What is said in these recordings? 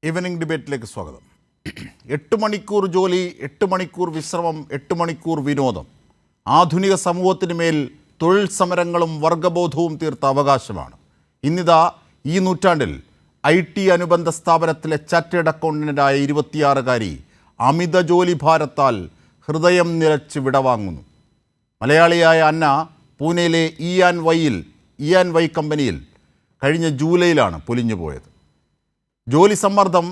Evening ഡിബേറ്റിലേക്ക് സ്വാഗതം. 8 മണിക്കൂർ ജോലി, 8 മണിക്കൂർ വിശ്രമം, 8 മണിക്കൂർ വിനോദം. ആധുനിക സമൂഹത്തിന് മേൽ തൊഴിൽ സമരങ്ങളും വർഗബോധവും തീർത്ത അവകാശമാണ്. ഇന്നിതാ ഈ നൂറ്റാണ്ടിൽ IT അനുബന്ധ സ്ഥാപനത്തിലെ ചാർട്ടേഡ് അക്കൗണ്ടൻ്റായ 26-കാരി അമിത ജോലി ഭാരത്താൽ ഹൃദയം നിലച്ച് വിടവാങ്ങുന്നു. മലയാളിയായ അന്ന പൂനെയിലെ ഇ&വൈ കമ്പനിയിൽ കഴിഞ്ഞ ജൂലൈയിലാണ് പൊലിഞ്ഞുപോയത്. ജോലി സമ്മർദ്ദം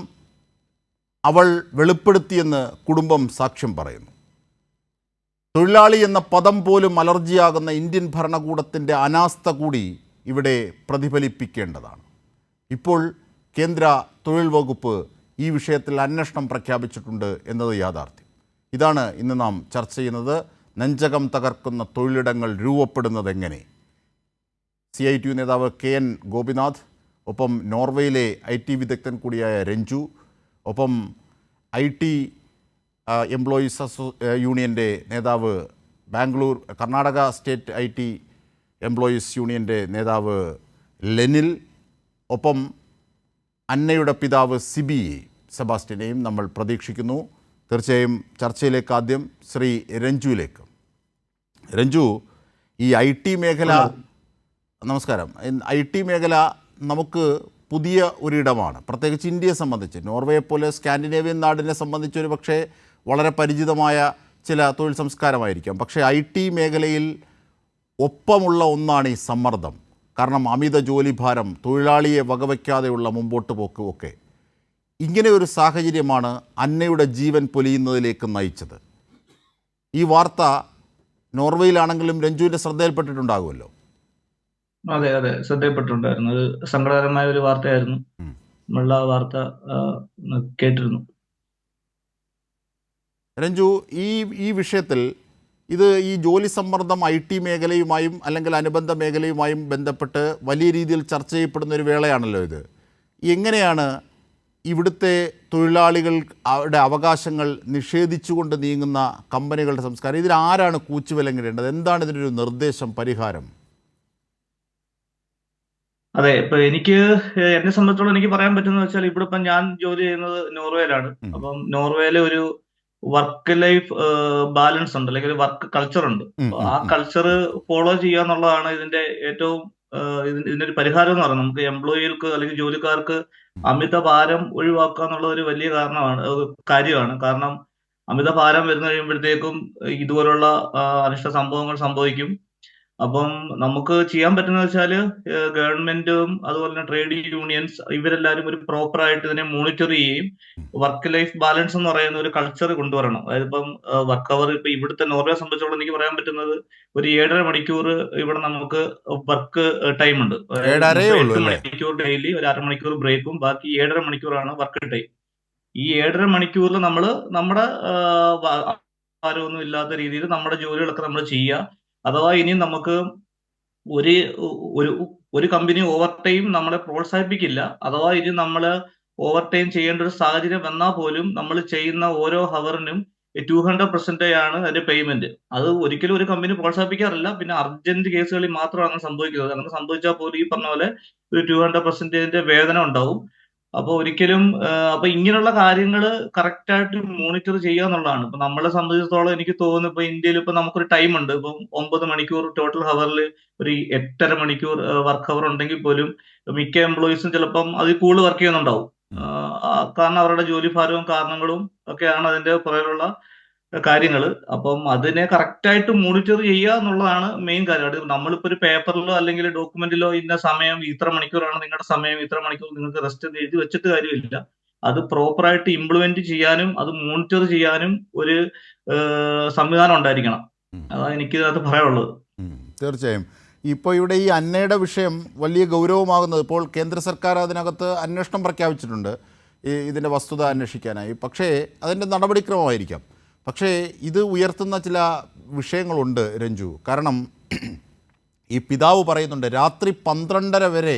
അവൾ വെളിപ്പെടുത്തിയെന്ന് കുടുംബം സാക്ഷ്യം പറയുന്നു. തൊഴിലാളി എന്ന പദം പോലും അലർജിയാകുന്ന ഇന്ത്യൻ ഭരണകൂടത്തിൻ്റെ അനാസ്ഥ കൂടി ഇവിടെ പ്രതിഫലിപ്പിക്കേണ്ടതാണ്. ഇപ്പോൾ കേന്ദ്ര തൊഴിൽ വകുപ്പ് ഈ വിഷയത്തിൽ അന്വേഷണം പ്രഖ്യാപിച്ചിട്ടുണ്ട് എന്നത് യാഥാർത്ഥ്യം. ഇതാണ് ഇന്ന് നാം ചർച്ച ചെയ്യുന്നത്. നെഞ്ചകം തകർക്കുന്ന തൊഴിലിടങ്ങൾ രൂപപ്പെടുന്നത് എങ്ങനെ? CITU നേതാവ് KN ഗോപിനാഥ്, ഒപ്പം നോർവേയിലെ IT വിദഗ്ധൻ കൂടിയായ രഞ്ജു, ഒപ്പം IT എംപ്ലോയീസ് യൂണിയൻ്റെ നേതാവ് കർണാടക സ്റ്റേറ്റ് IT എംപ്ലോയീസ് യൂണിയൻ്റെ നേതാവ് ലെനിൽ, ഒപ്പം അന്നയുടെ പിതാവ് സെബാസ്റ്റ്യനെയും നമ്മൾ പ്രതീക്ഷിക്കുന്നു. തീർച്ചയായും ചർച്ചയിലേക്ക് ആദ്യം ശ്രീ രഞ്ജുവിലേക്ക്. രഞ്ജു, ഈ IT മേഖല, നമസ്കാരം. IT മേഖല നമുക്ക് പുതിയ ഒരിടമാണ്, പ്രത്യേകിച്ച് ഇന്ത്യയെ സംബന്ധിച്ച്. നോർവേയെ പോലെ സ്കാൻഡിനേവിയൻ നാടിനെ സംബന്ധിച്ചൊരു പക്ഷേ വളരെ പരിചിതമായ ചില തൊഴിൽ സംസ്കാരമായിരിക്കാം. പക്ഷേ IT മേഖലയിൽ ഒപ്പമുള്ള ഒന്നാണ് ഈ സമ്മർദ്ദം. കാരണം അമിത ജോലിഭാരം, തൊഴിലാളിയെ വകവയ്ക്കാതെയുള്ള മുമ്പോട്ട് പോക്കും ഒക്കെ. ഇങ്ങനെ ഒരു സാഹചര്യമാണ് അന്നയുടെ ജീവൻ പൊലിയുന്നതിലേക്ക് നയിച്ചത്. ഈ വാർത്ത നോർവേയിലാണെങ്കിലും രഞ്ജുവിൻ്റെ ശ്രദ്ധയിൽപ്പെട്ടിട്ടുണ്ടാകുമല്ലോ. അതെ അതെ, ശ്രദ്ധയിൽപ്പെട്ടിട്ടുണ്ടായിരുന്നു. അത് സങ്കടകരമായ ഒരു വാർത്തയായിരുന്നു. നമ്മളുടെ ആ വാർത്ത കേട്ടിരുന്നു. രഞ്ജു, ഈ വിഷയത്തിൽ ഈ ജോലി സമ്മർദ്ദം IT മേഖലയുമായും അല്ലെങ്കിൽ അനുബന്ധ മേഖലയുമായും ബന്ധപ്പെട്ട് വലിയ രീതിയിൽ ചർച്ച ചെയ്യപ്പെടുന്ന ഒരു വേളയാണല്ലോ ഇത്. എങ്ങനെയാണ് ഇവിടുത്തെ തൊഴിലാളികൾ അവരുടെ അവകാശങ്ങൾ നിഷേധിച്ചുകൊണ്ട് നീങ്ങുന്ന കമ്പനികളുടെ സംസ്കാരം? ഇതിൽ ആരാണ് കൂച്ചുവിലങ്ങിടേണ്ടത്? എന്താണ് ഇതിനൊരു നിർദ്ദേശം, പരിഹാരം? അതെ, ഇപ്പൊ എന്നെ സംബന്ധിച്ചോളം എനിക്ക് പറയാൻ പറ്റുന്ന വെച്ചാൽ, ഇവിടെ ഇപ്പം ഞാൻ ജോലി ചെയ്യുന്നത് നോർവേയിലാണ്. അപ്പം നോർവേയിലെ ഒരു വർക്ക് ലൈഫ് ബാലൻസ് ഉണ്ട്, അല്ലെങ്കിൽ വർക്ക് കൾച്ചർ ഉണ്ട്. ആ കൾച്ചർ ഫോളോ ചെയ്യുക എന്നുള്ളതാണ് ഇതിന്റെ ഏറ്റവും ഇതിന്റെ ഒരു പരിഹാരം എന്ന് പറയുന്നത്. നമുക്ക് എംപ്ലോയികൾക്ക് അല്ലെങ്കിൽ ജോലിക്കാർക്ക് അമിത ഭാരം ഒഴിവാക്കുക എന്നുള്ളത് ഒരു വലിയ കാര്യമാണ്. കാരണം അമിത ഭാരം വരുന്ന കഴിയുമ്പോഴത്തേക്കും ഇതുപോലുള്ള അനിഷ്ട സംഭവങ്ങൾ സംഭവിക്കും. അപ്പം നമുക്ക് ചെയ്യാൻ പറ്റുന്ന വെച്ചാൽ, ഗവൺമെന്റും അതുപോലെ തന്നെ ട്രേഡ് യൂണിയൻസ് ഇവരെല്ലാവരും ഒരു പ്രോപ്പർ ആയിട്ട് ഇതിനെ മോണിറ്റർ ചെയ്യുകയും വർക്ക് ലൈഫ് ബാലൻസ് എന്ന് പറയുന്ന ഒരു കൾച്ചർ കൊണ്ടുവരണം. അതായത് ഇപ്പം വർക്ക് അവർ, ഇപ്പൊ ഇവിടുത്തെ നോർവേ സംബന്ധിച്ചോളം എനിക്ക് പറയാൻ പറ്റുന്നത്, ഒരു 7.5 മണിക്കൂർ ഇവിടെ നമുക്ക് വർക്ക് ടൈം ഉണ്ട്. 8 മണിക്കൂർ ഡെയിലി, ഒരു 1/2 മണിക്കൂർ ബ്രേക്കും, ബാക്കി 7.5 മണിക്കൂറാണ് വർക്ക് ടൈം. ഈ 7.5 മണിക്കൂറിൽ നമ്മുടെ ഭാരമൊന്നും ഇല്ലാത്ത രീതിയിൽ നമ്മുടെ ജോലികളൊക്കെ നമ്മൾ ചെയ്യുക. അഥവാ ഇനി നമുക്ക് ഒരു കമ്പനി ഓവർ ടൈം നമ്മളെ പ്രോത്സാഹിപ്പിക്കില്ല. അഥവാ ഇനി നമ്മൾ ഓവർ ടൈം ചെയ്യേണ്ട ഒരു സാഹചര്യം വന്നാൽ പോലും നമ്മൾ ചെയ്യുന്ന ഓരോ ഹവറിനും 200% ആണ് അതിന്റെ പേയ്മെന്റ്. അത് ഒരിക്കലും ഒരു കമ്പനി പ്രോത്സാഹിപ്പിക്കാറില്ല. പിന്നെ അർജന്റ് കേസുകളിൽ മാത്രമാണ് സംഭവിക്കുന്നത്. അങ്ങനെ സംഭവിച്ചാൽ പോലും ഈ പറഞ്ഞ പോലെ ഒരു 200% വേതന ഉണ്ടാവും. അപ്പൊ ഒരിക്കലും അപ്പൊ ഇങ്ങനെയുള്ള കാര്യങ്ങൾ കറക്റ്റ് ആയിട്ട് മോണിറ്റർ ചെയ്യുക എന്നുള്ളതാണ്. ഇപ്പൊ നമ്മളെ സംബന്ധിച്ചിടത്തോളം എനിക്ക് തോന്നുന്നു, ഇപ്പൊ ഇന്ത്യയിൽ ഇപ്പൊ നമുക്കൊരു ടൈം ഉണ്ട്. ഇപ്പം 9 മണിക്കൂർ ടോട്ടൽ ഹവറിൽ ഒരു 8.5 മണിക്കൂർ വർക്ക് ഹവർ ഉണ്ടെങ്കിൽ പോലും മിക്ക എംപ്ലോയീസും ചിലപ്പം അതിൽ കൂടുതൽ വർക്ക് ചെയ്യുന്നുണ്ടാവും. കാരണം അവരുടെ ജോലിഭാരവും കാരണങ്ങളും ഒക്കെയാണ് അതിന്റെ പുറകിലുള്ള കാര്യങ്ങൾ. അപ്പം അതിനെ കറക്റ്റായിട്ട് മോണിറ്റർ ചെയ്യുക എന്നുള്ളതാണ് മെയിൻ കാര്യം. അത് നമ്മളിപ്പോ ഒരു പേപ്പറിലോ അല്ലെങ്കിൽ ഡോക്യുമെന്റിലോ ഇന്ന സമയം ഇത്ര മണിക്കൂറാണ് നിങ്ങളുടെ സമയം, ഇത്ര മണിക്കൂർ നിങ്ങൾക്ക് റെസ്റ്റ് എന്ന് എഴുതി വെച്ചിട്ട് കാര്യമില്ല. അത് പ്രോപ്പറായിട്ട് ഇംപ്ലിമെന്റ് ചെയ്യാനും അത് മോണിറ്റർ ചെയ്യാനും ഒരു സംവിധാനം ഉണ്ടായിരിക്കണം. അതാണ് എനിക്ക് ഇതിനകത്ത് പറയാനുള്ളത്. തീർച്ചയായും. ഇപ്പോൾ ഇവിടെ ഈ അന്നയുടെ വിഷയം വലിയ ഗൗരവമാകുന്നത്, ഇപ്പോൾ കേന്ദ്ര സർക്കാർ അതിനകത്ത് അന്വേഷണം പ്രഖ്യാപിച്ചിട്ടുണ്ട് ഇതിൻ്റെ വസ്തുത അന്വേഷിക്കാനായി. പക്ഷേ അതിൻ്റെ നടപടിക്രമമായിരിക്കാം. പക്ഷേ ഇത് ഉയർത്തുന്ന ചില വിഷയങ്ങളുണ്ട് രഞ്ജു. കാരണം ഈ പിതാവ് പറയുന്നുണ്ട്, രാത്രി 12:30 വരെ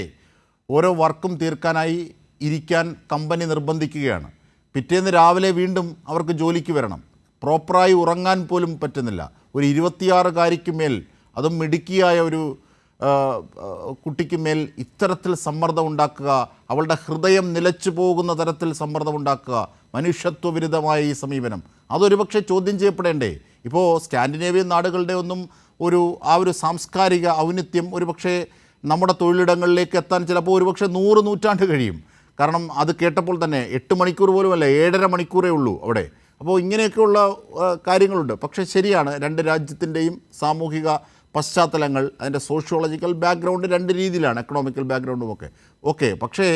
ഓരോ വർക്കും തീർക്കാനായി ഇരിക്കാൻ കമ്പനി നിർബന്ധിക്കുകയാണ്. പിറ്റേന്ന് രാവിലെ വീണ്ടും അവർക്ക് ജോലിക്ക് വരണം. പ്രോപ്പറായി ഉറങ്ങാൻ പോലും പറ്റുന്നില്ല. ഒരു 26-കാരിക്ക് മേൽ, അതും മിടുക്കിയായ ഒരു കുട്ടിക്ക് മേൽ ഇത്തരത്തിൽ സമ്മർദ്ദം ഉണ്ടാക്കുക, അവളുടെ ഹൃദയം നിലച്ചു പോകുന്ന തരത്തിൽ സമ്മർദ്ദം ഉണ്ടാക്കുക, മനുഷ്യത്വവിരുദ്ധമായ ഈ സമീപനം അതൊരുപക്ഷെ ചോദ്യം ചെയ്യപ്പെടേണ്ടേ? ഇപ്പോൾ സ്കാൻഡിനേവിയൻ നാടുകളുടെ ഒന്നും ആ ഒരു സാംസ്കാരിക ഔന്നിത്യം ഒരുപക്ഷെ നമ്മുടെ തൊഴിലിടങ്ങളിലേക്ക് എത്താൻ ചിലപ്പോൾ ഒരുപക്ഷെ 100 നൂറ്റാണ്ട് കഴിയും. കാരണം അത് കേട്ടപ്പോൾ തന്നെ 8 മണിക്കൂർ പോലുമല്ല, 7.5 മണിക്കൂറേ ഉള്ളൂ അവിടെ. അപ്പോൾ ഇങ്ങനെയൊക്കെയുള്ള കാര്യങ്ങളുണ്ട്. പക്ഷേ ശരിയാണ്, രണ്ട് രാജ്യത്തിൻ്റെയും സാമൂഹിക പശ്ചാത്തലങ്ങൾ, അതിൻ്റെ സോഷ്യോളജിക്കൽ ബാക്ക്ഗ്രൗണ്ട് രണ്ട് രീതിയിലാണ്, എക്കണോമിക്കൽ ബാക്ക്ഗ്രൗണ്ടും ഒക്കെ ഓക്കെ. പക്ഷേ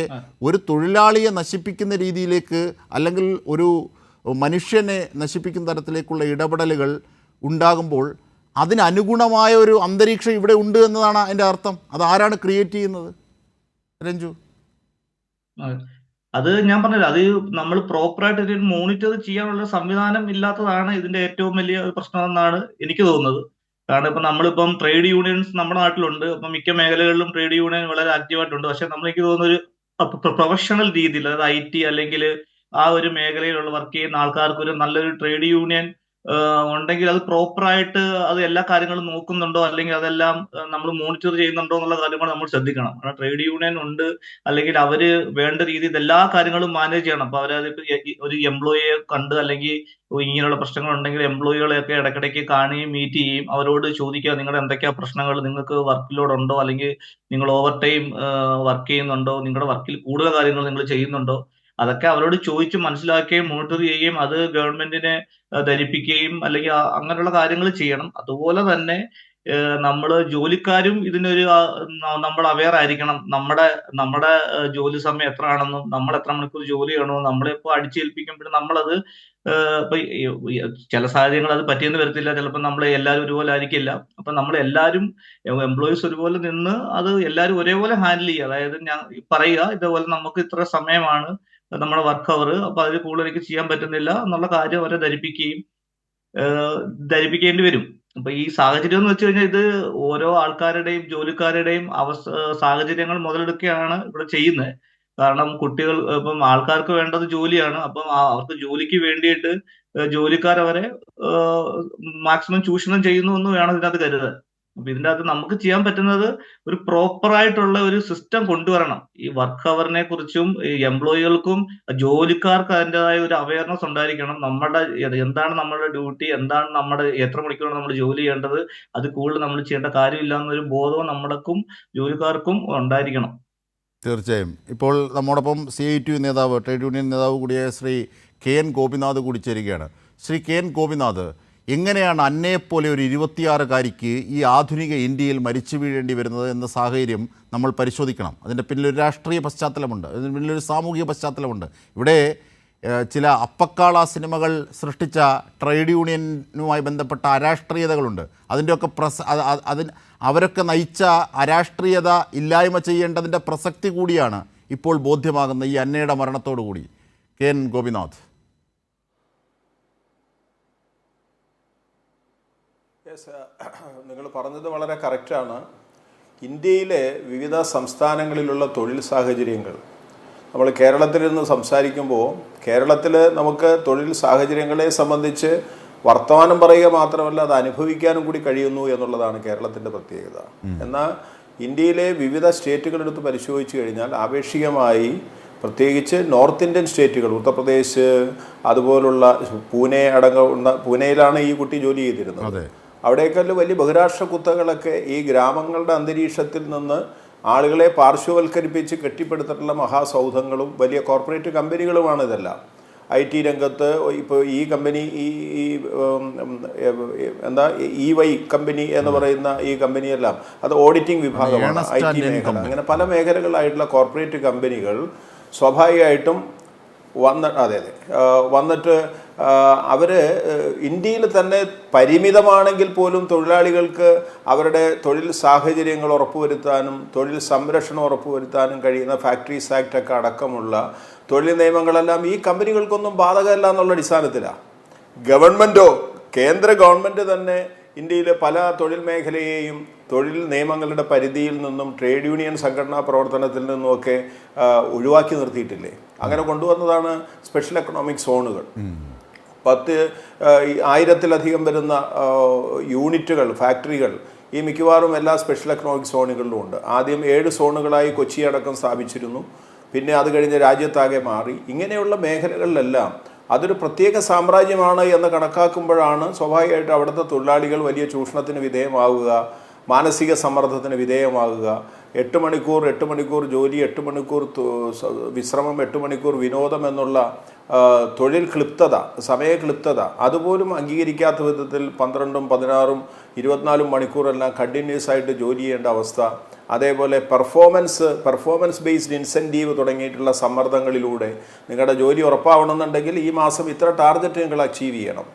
ഒരു തൊഴിലാളിയെ നശിപ്പിക്കുന്ന രീതിയിലേക്ക് അല്ലെങ്കിൽ ഒരു മനുഷ്യനെ നശിപ്പിക്കുന്ന തരത്തിലേക്കുള്ള ഇടപെടലുകൾ ഉണ്ടാകുമ്പോൾ അതിനനുഗുണമായ ഒരു അന്തരീക്ഷം ഇവിടെ ഉണ്ട് എന്നതാണ് അതിൻ്റെ അർത്ഥം. അതാരാണ് ക്രിയേറ്റ് ചെയ്യുന്നത്? രഞ്ജു, അത് ഞാൻ പറഞ്ഞില്ല, അത് നമ്മൾ പ്രോപ്പറായിട്ട് മോണിറ്റർ ചെയ്യാനുള്ള സംവിധാനം ഇല്ലാത്തതാണ് ഇതിന്റെ ഏറ്റവും വലിയ പ്രശ്നം എന്നാണ് എനിക്ക് തോന്നുന്നത്. കാരണം ഇപ്പൊ നമ്മളിപ്പം ട്രേഡ് യൂണിയൻസ് നമ്മുടെ നാട്ടിലുണ്ട്, അപ്പം മിക്ക മേഖലകളിലും ട്രേഡ് യൂണിയൻ വളരെ ആക്റ്റീവായിട്ടുണ്ട്. പക്ഷെ എനിക്ക് തോന്നുന്ന ഒരു പ്രൊഫഷണൽ രീതിയിൽ, അതായത് IT അല്ലെങ്കിൽ ആ ഒരു മേഖലയിലുള്ള വർക്ക് ചെയ്യുന്ന ആൾക്കാർക്ക് ഒരു നല്ലൊരു ട്രേഡ് യൂണിയൻ ഉണ്ടെങ്കിൽ അത് പ്രോപ്പറായിട്ട് അത് എല്ലാ കാര്യങ്ങളും നോക്കുന്നുണ്ടോ, അല്ലെങ്കിൽ അതെല്ലാം നമ്മൾ മോണിറ്റർ ചെയ്യുന്നുണ്ടോ എന്നുള്ള കാര്യങ്ങൾ നമ്മൾ ശ്രദ്ധിക്കണം. കാരണം ട്രേഡ് യൂണിയൻ ഉണ്ട്, അല്ലെങ്കിൽ അവര് വേണ്ട രീതിയിൽ എല്ലാ കാര്യങ്ങളും മാനേജ് ചെയ്യണം. അപ്പൊ അവരത് ഒരു എംപ്ലോയിയെ കണ്ട് അല്ലെങ്കിൽ ഇങ്ങനെയുള്ള പ്രശ്നങ്ങൾ ഉണ്ടെങ്കിൽ എംപ്ലോയികളെയൊക്കെ ഇടയ്ക്കിടയ്ക്ക് കാണുകയും മീറ്റ് ചെയ്യും, അവരോട് ചോദിക്കുക നിങ്ങളുടെ എന്തൊക്കെയാ പ്രശ്നങ്ങൾ, നിങ്ങൾക്ക് വർക്ക് ലോഡ് ഉണ്ടോ, അല്ലെങ്കിൽ നിങ്ങൾ ഓവർ ടൈം വർക്ക് ചെയ്യുന്നുണ്ടോ, നിങ്ങളുടെ വർക്കിൽ കൂടുതൽ കാര്യങ്ങൾ നിങ്ങൾ ചെയ്യുന്നുണ്ടോ, അതൊക്കെ അവരോട് ചോദിച്ച് മനസ്സിലാക്കുകയും മോണിറ്റർ ചെയ്യുകയും അത് ഗവൺമെന്റിനെ ധരിപ്പിക്കുകയും അല്ലെങ്കിൽ അങ്ങനെയുള്ള കാര്യങ്ങൾ ചെയ്യണം. അതുപോലെ തന്നെ നമ്മള് ജോലിക്കാരും ഇതിനൊരു നമ്മൾ അവെയർ ആയിരിക്കണം. നമ്മുടെ ജോലി സമയം എത്ര ആണെന്നും നമ്മൾ എത്ര മണിക്കൂർ ജോലി ചെയ്യണമെന്നും നമ്മളിപ്പോ അടിച്ചേൽപ്പിക്കുമ്പോഴും നമ്മളത് ഇപ്പൊ ചില സാഹചര്യങ്ങൾ അത് പറ്റിയെന്ന് വരത്തില്ല, ചിലപ്പോൾ നമ്മൾ എല്ലാവരും ഒരുപോലെ ആയിരിക്കില്ല. അപ്പൊ നമ്മൾ എല്ലാവരും എംപ്ലോയീസ് ഒരുപോലെ നിന്ന് അത് എല്ലാവരും ഒരേപോലെ ഹാൻഡിൽ ചെയ്യുക. അതായത് ഞാൻ പറയുക ഇതേപോലെ നമുക്ക് ഇത്ര സമയമാണ് നമ്മുടെ വർക്ക് അവർ, അപ്പൊ അതിൽ കൂടുതൽ എനിക്ക് ചെയ്യാൻ പറ്റുന്നില്ല എന്നുള്ള കാര്യം അവരെ ധരിപ്പിക്കേണ്ടി വരും. അപ്പൊ ഈ സാഹചര്യം എന്ന് വെച്ച് കഴിഞ്ഞാൽ ഇത് ഓരോ ആൾക്കാരുടെയും ജോലിക്കാരുടെയും സാഹചര്യങ്ങൾ മുതലെടുക്കുകയാണ് ഇവിടെ ചെയ്യുന്നത്. കാരണം കുട്ടികൾ ഇപ്പം ആൾക്കാർക്ക് വേണ്ടത് ജോലിയാണ്. അപ്പം അവർക്ക് ജോലിക്ക് വേണ്ടിയിട്ട് ജോലിക്കാരവരെ മാക്സിമം ചൂഷണം ചെയ്യുന്നു എന്ന് വേണം ഇതിനകത്ത് കരുതാൻ. അപ്പൊ ഇതിന്റെ അകത്ത് നമുക്ക് ചെയ്യാൻ പറ്റുന്നത് ഒരു പ്രോപ്പറായിട്ടുള്ള ഒരു സിസ്റ്റം കൊണ്ടുവരണം. ഈ വർക്ക് അവറിനെ കുറിച്ചും ഈ എംപ്ലോയികൾക്കും ജോലിക്കാർക്ക് അതിൻ്റെതായ ഒരു അവയർനെസ് ഉണ്ടായിരിക്കണം. എന്താണ് നമ്മുടെ ഡ്യൂട്ടി, എന്താണ് എത്ര മണിക്കൂറാണ് നമ്മൾ ജോലി ചെയ്യേണ്ടത്, അത് കൂടുതൽ നമ്മൾ ചെയ്യേണ്ട കാര്യമില്ല എന്നൊരു ബോധവും നമ്മൾക്കും ജോലിക്കാർക്കും ഉണ്ടായിരിക്കണം. തീർച്ചയായും. ഇപ്പോൾ നമ്മോടൊപ്പം CITU നേതാവ്, ട്രേഡ് യൂണിയൻ നേതാവ് കൂടിയായ ശ്രീ KN ഗോപിനാഥ് കൂടി ചേരുകയാണ്. ശ്രീ KN ഗോപിനാഥ്, എങ്ങനെയാണ് അന്നയെപ്പോലെ ഒരു 26-കാരിക്ക് ഈ ആധുനിക ഇന്ത്യയിൽ മരിച്ചു വീഴേണ്ടി വരുന്നത് എന്ന സാഹചര്യം നമ്മൾ പരിശോധിക്കണം. അതിൻ്റെ പിന്നിലൊരു രാഷ്ട്രീയ പശ്ചാത്തലമുണ്ട്, അതിന് പിന്നിലൊരു സാമൂഹിക പശ്ചാത്തലമുണ്ട്. ഇവിടെ ചില അപ്പക്കാള സിനിമകൾ സൃഷ്ടിച്ച ട്രേഡ് യൂണിയനുമായി ബന്ധപ്പെട്ട അരാഷ്ട്രീയതകളുണ്ട്. അതിൻ്റെയൊക്കെ അവരൊക്കെ നയിച്ച അരാഷ്ട്രീയത ഇല്ലായ്മ ചെയ്യേണ്ടതിൻ്റെ പ്രസക്തി കൂടിയാണ് ഇപ്പോൾ ബോധ്യമാകുന്ന ഈ അന്നയുടെ മരണത്തോടു കൂടി. KN ഗോപിനാഥ്. നിങ്ങൾ പറഞ്ഞത് വളരെ കറക്റ്റാണ്. ഇന്ത്യയിലെ വിവിധ സംസ്ഥാനങ്ങളിലുള്ള തൊഴിൽ സാഹചര്യങ്ങൾ, നമ്മൾ കേരളത്തിൽ നിന്ന് സംസാരിക്കുമ്പോൾ കേരളത്തിൽ നമുക്ക് തൊഴിൽ സാഹചര്യങ്ങളെ സംബന്ധിച്ച് വർത്തമാനം പറയുക മാത്രമല്ല അത് അനുഭവിക്കാനും കൂടി കഴിയുന്നു എന്നുള്ളതാണ് കേരളത്തിൻ്റെ പ്രത്യേകത. എന്നാൽ ഇന്ത്യയിലെ വിവിധ സ്റ്റേറ്റുകളെടുത്ത് പരിശോധിച്ച് കഴിഞ്ഞാൽ ആപേക്ഷികമായി പ്രത്യേകിച്ച് നോർത്ത് ഇന്ത്യൻ സ്റ്റേറ്റുകൾ, ഉത്തർപ്രദേശ് അതുപോലുള്ള പൂനെ അടങ്ങുന്ന, പൂനെയിലാണ് ഈ കുട്ടി ജോലി ചെയ്തിരുന്നത്. അവിടേക്കല്ല വലിയ ബഹുരാഷ്ട്ര കുത്തകളൊക്കെ ഈ ഗ്രാമങ്ങളുടെ അന്തരീക്ഷത്തിൽ നിന്ന് ആളുകളെ പാർശ്വവൽക്കരിപ്പിച്ച് കെട്ടിപ്പടുത്തിട്ടുള്ള മഹാസൗധങ്ങളും വലിയ കോർപ്പറേറ്റ് കമ്പനികളുമാണ് ഇതെല്ലാം. IT രംഗത്ത് ഇപ്പോൾ ഈ കമ്പനി EY കമ്പനി എന്ന് പറയുന്ന ഈ കമ്പനിയെല്ലാം അത് ഓഡിറ്റിംഗ് വിഭാഗമാണ്, IT മേഖല. അങ്ങനെ പല മേഖലകളായിട്ടുള്ള കോർപ്പറേറ്റ് കമ്പനികൾ സ്വാഭാവികമായിട്ടും വന്നിട്ട് അവർ ഇന്ത്യയിൽ തന്നെ പരിമിതമാണെങ്കിൽ പോലും തൊഴിലാളികൾക്ക് അവരുടെ തൊഴിൽ സാഹചര്യങ്ങൾ ഉറപ്പുവരുത്താനും തൊഴിൽ സംരക്ഷണം ഉറപ്പുവരുത്താനും കഴിയുന്ന ഫാക്ടറീസ് ആക്ട് ഒക്കെ അടക്കമുള്ള തൊഴിൽ നിയമങ്ങളെല്ലാം ഈ കമ്പനികൾക്കൊന്നും ബാധകമല്ല എന്നുള്ള അടിസ്ഥാനത്തിലാണ് കേന്ദ്ര ഗവൺമെൻറ് തന്നെ ഇന്ത്യയിലെ പല തൊഴിൽ മേഖലയെയും തൊഴിൽ നിയമങ്ങളുടെ പരിധിയിൽ നിന്നും ട്രേഡ് യൂണിയൻ സംഘടനാ പ്രവർത്തനത്തിൽ നിന്നുമൊക്കെ ഒഴിവാക്കി നിർത്തിയിട്ടില്ലേ? അങ്ങനെ കൊണ്ടുവന്നതാണ് സ്പെഷ്യൽ എക്കണോമിക് സോണുകൾ. 10,000-ലധികം വരുന്ന യൂണിറ്റുകൾ, ഫാക്ടറികൾ ഈ മിക്കവാറും എല്ലാ സ്പെഷ്യൽ എക്കണോമിക് സോണുകളിലും ഉണ്ട്. ആദ്യം 7 സോണുകളായി കൊച്ചി അടക്കം സ്ഥാപിച്ചിരുന്നു. പിന്നെ അത് കഴിഞ്ഞ് രാജ്യത്താകെ മാറി. ഇങ്ങനെയുള്ള മേഖലകളിലെല്ലാം അതൊരു പ്രത്യേക സാമ്രാജ്യമാണ് എന്ന് കണക്കാക്കുമ്പോഴാണ് സ്വാഭാവികമായിട്ട് അവിടുത്തെ തൊഴിലാളികൾ വലിയ ചൂഷണത്തിന് വിധേയമാവുക, മാനസിക സമ്മർദ്ദത്തിന് വിധേയമാകുക. 8 മണിക്കൂർ ജോലി, 8 മണിക്കൂർ വിശ്രമം, 8 മണിക്കൂർ വിനോദം എന്നുള്ള തൊഴിൽ ക്ലിപ്തത, സമയക്ലിപ്തത അതുപോലും അംഗീകരിക്കാത്ത വിധത്തിൽ 12, 16, 24 മണിക്കൂറെല്ലാം കണ്ടിന്യൂസ് ആയിട്ട് ജോലി ചെയ്യേണ്ട അവസ്ഥ. അതേപോലെ പെർഫോമൻസ് ബേസ്ഡ് ഇൻസെൻറ്റീവ് തുടങ്ങിയിട്ടുള്ള സമ്മർദ്ദങ്ങളിലൂടെ നിങ്ങളുടെ ജോലി ഉറപ്പാവണമെന്നുണ്ടെങ്കിൽ ഈ മാസം ഇത്ര ടാർഗറ്റ് നിങ്ങൾ അച്ചീവ് ചെയ്യണം,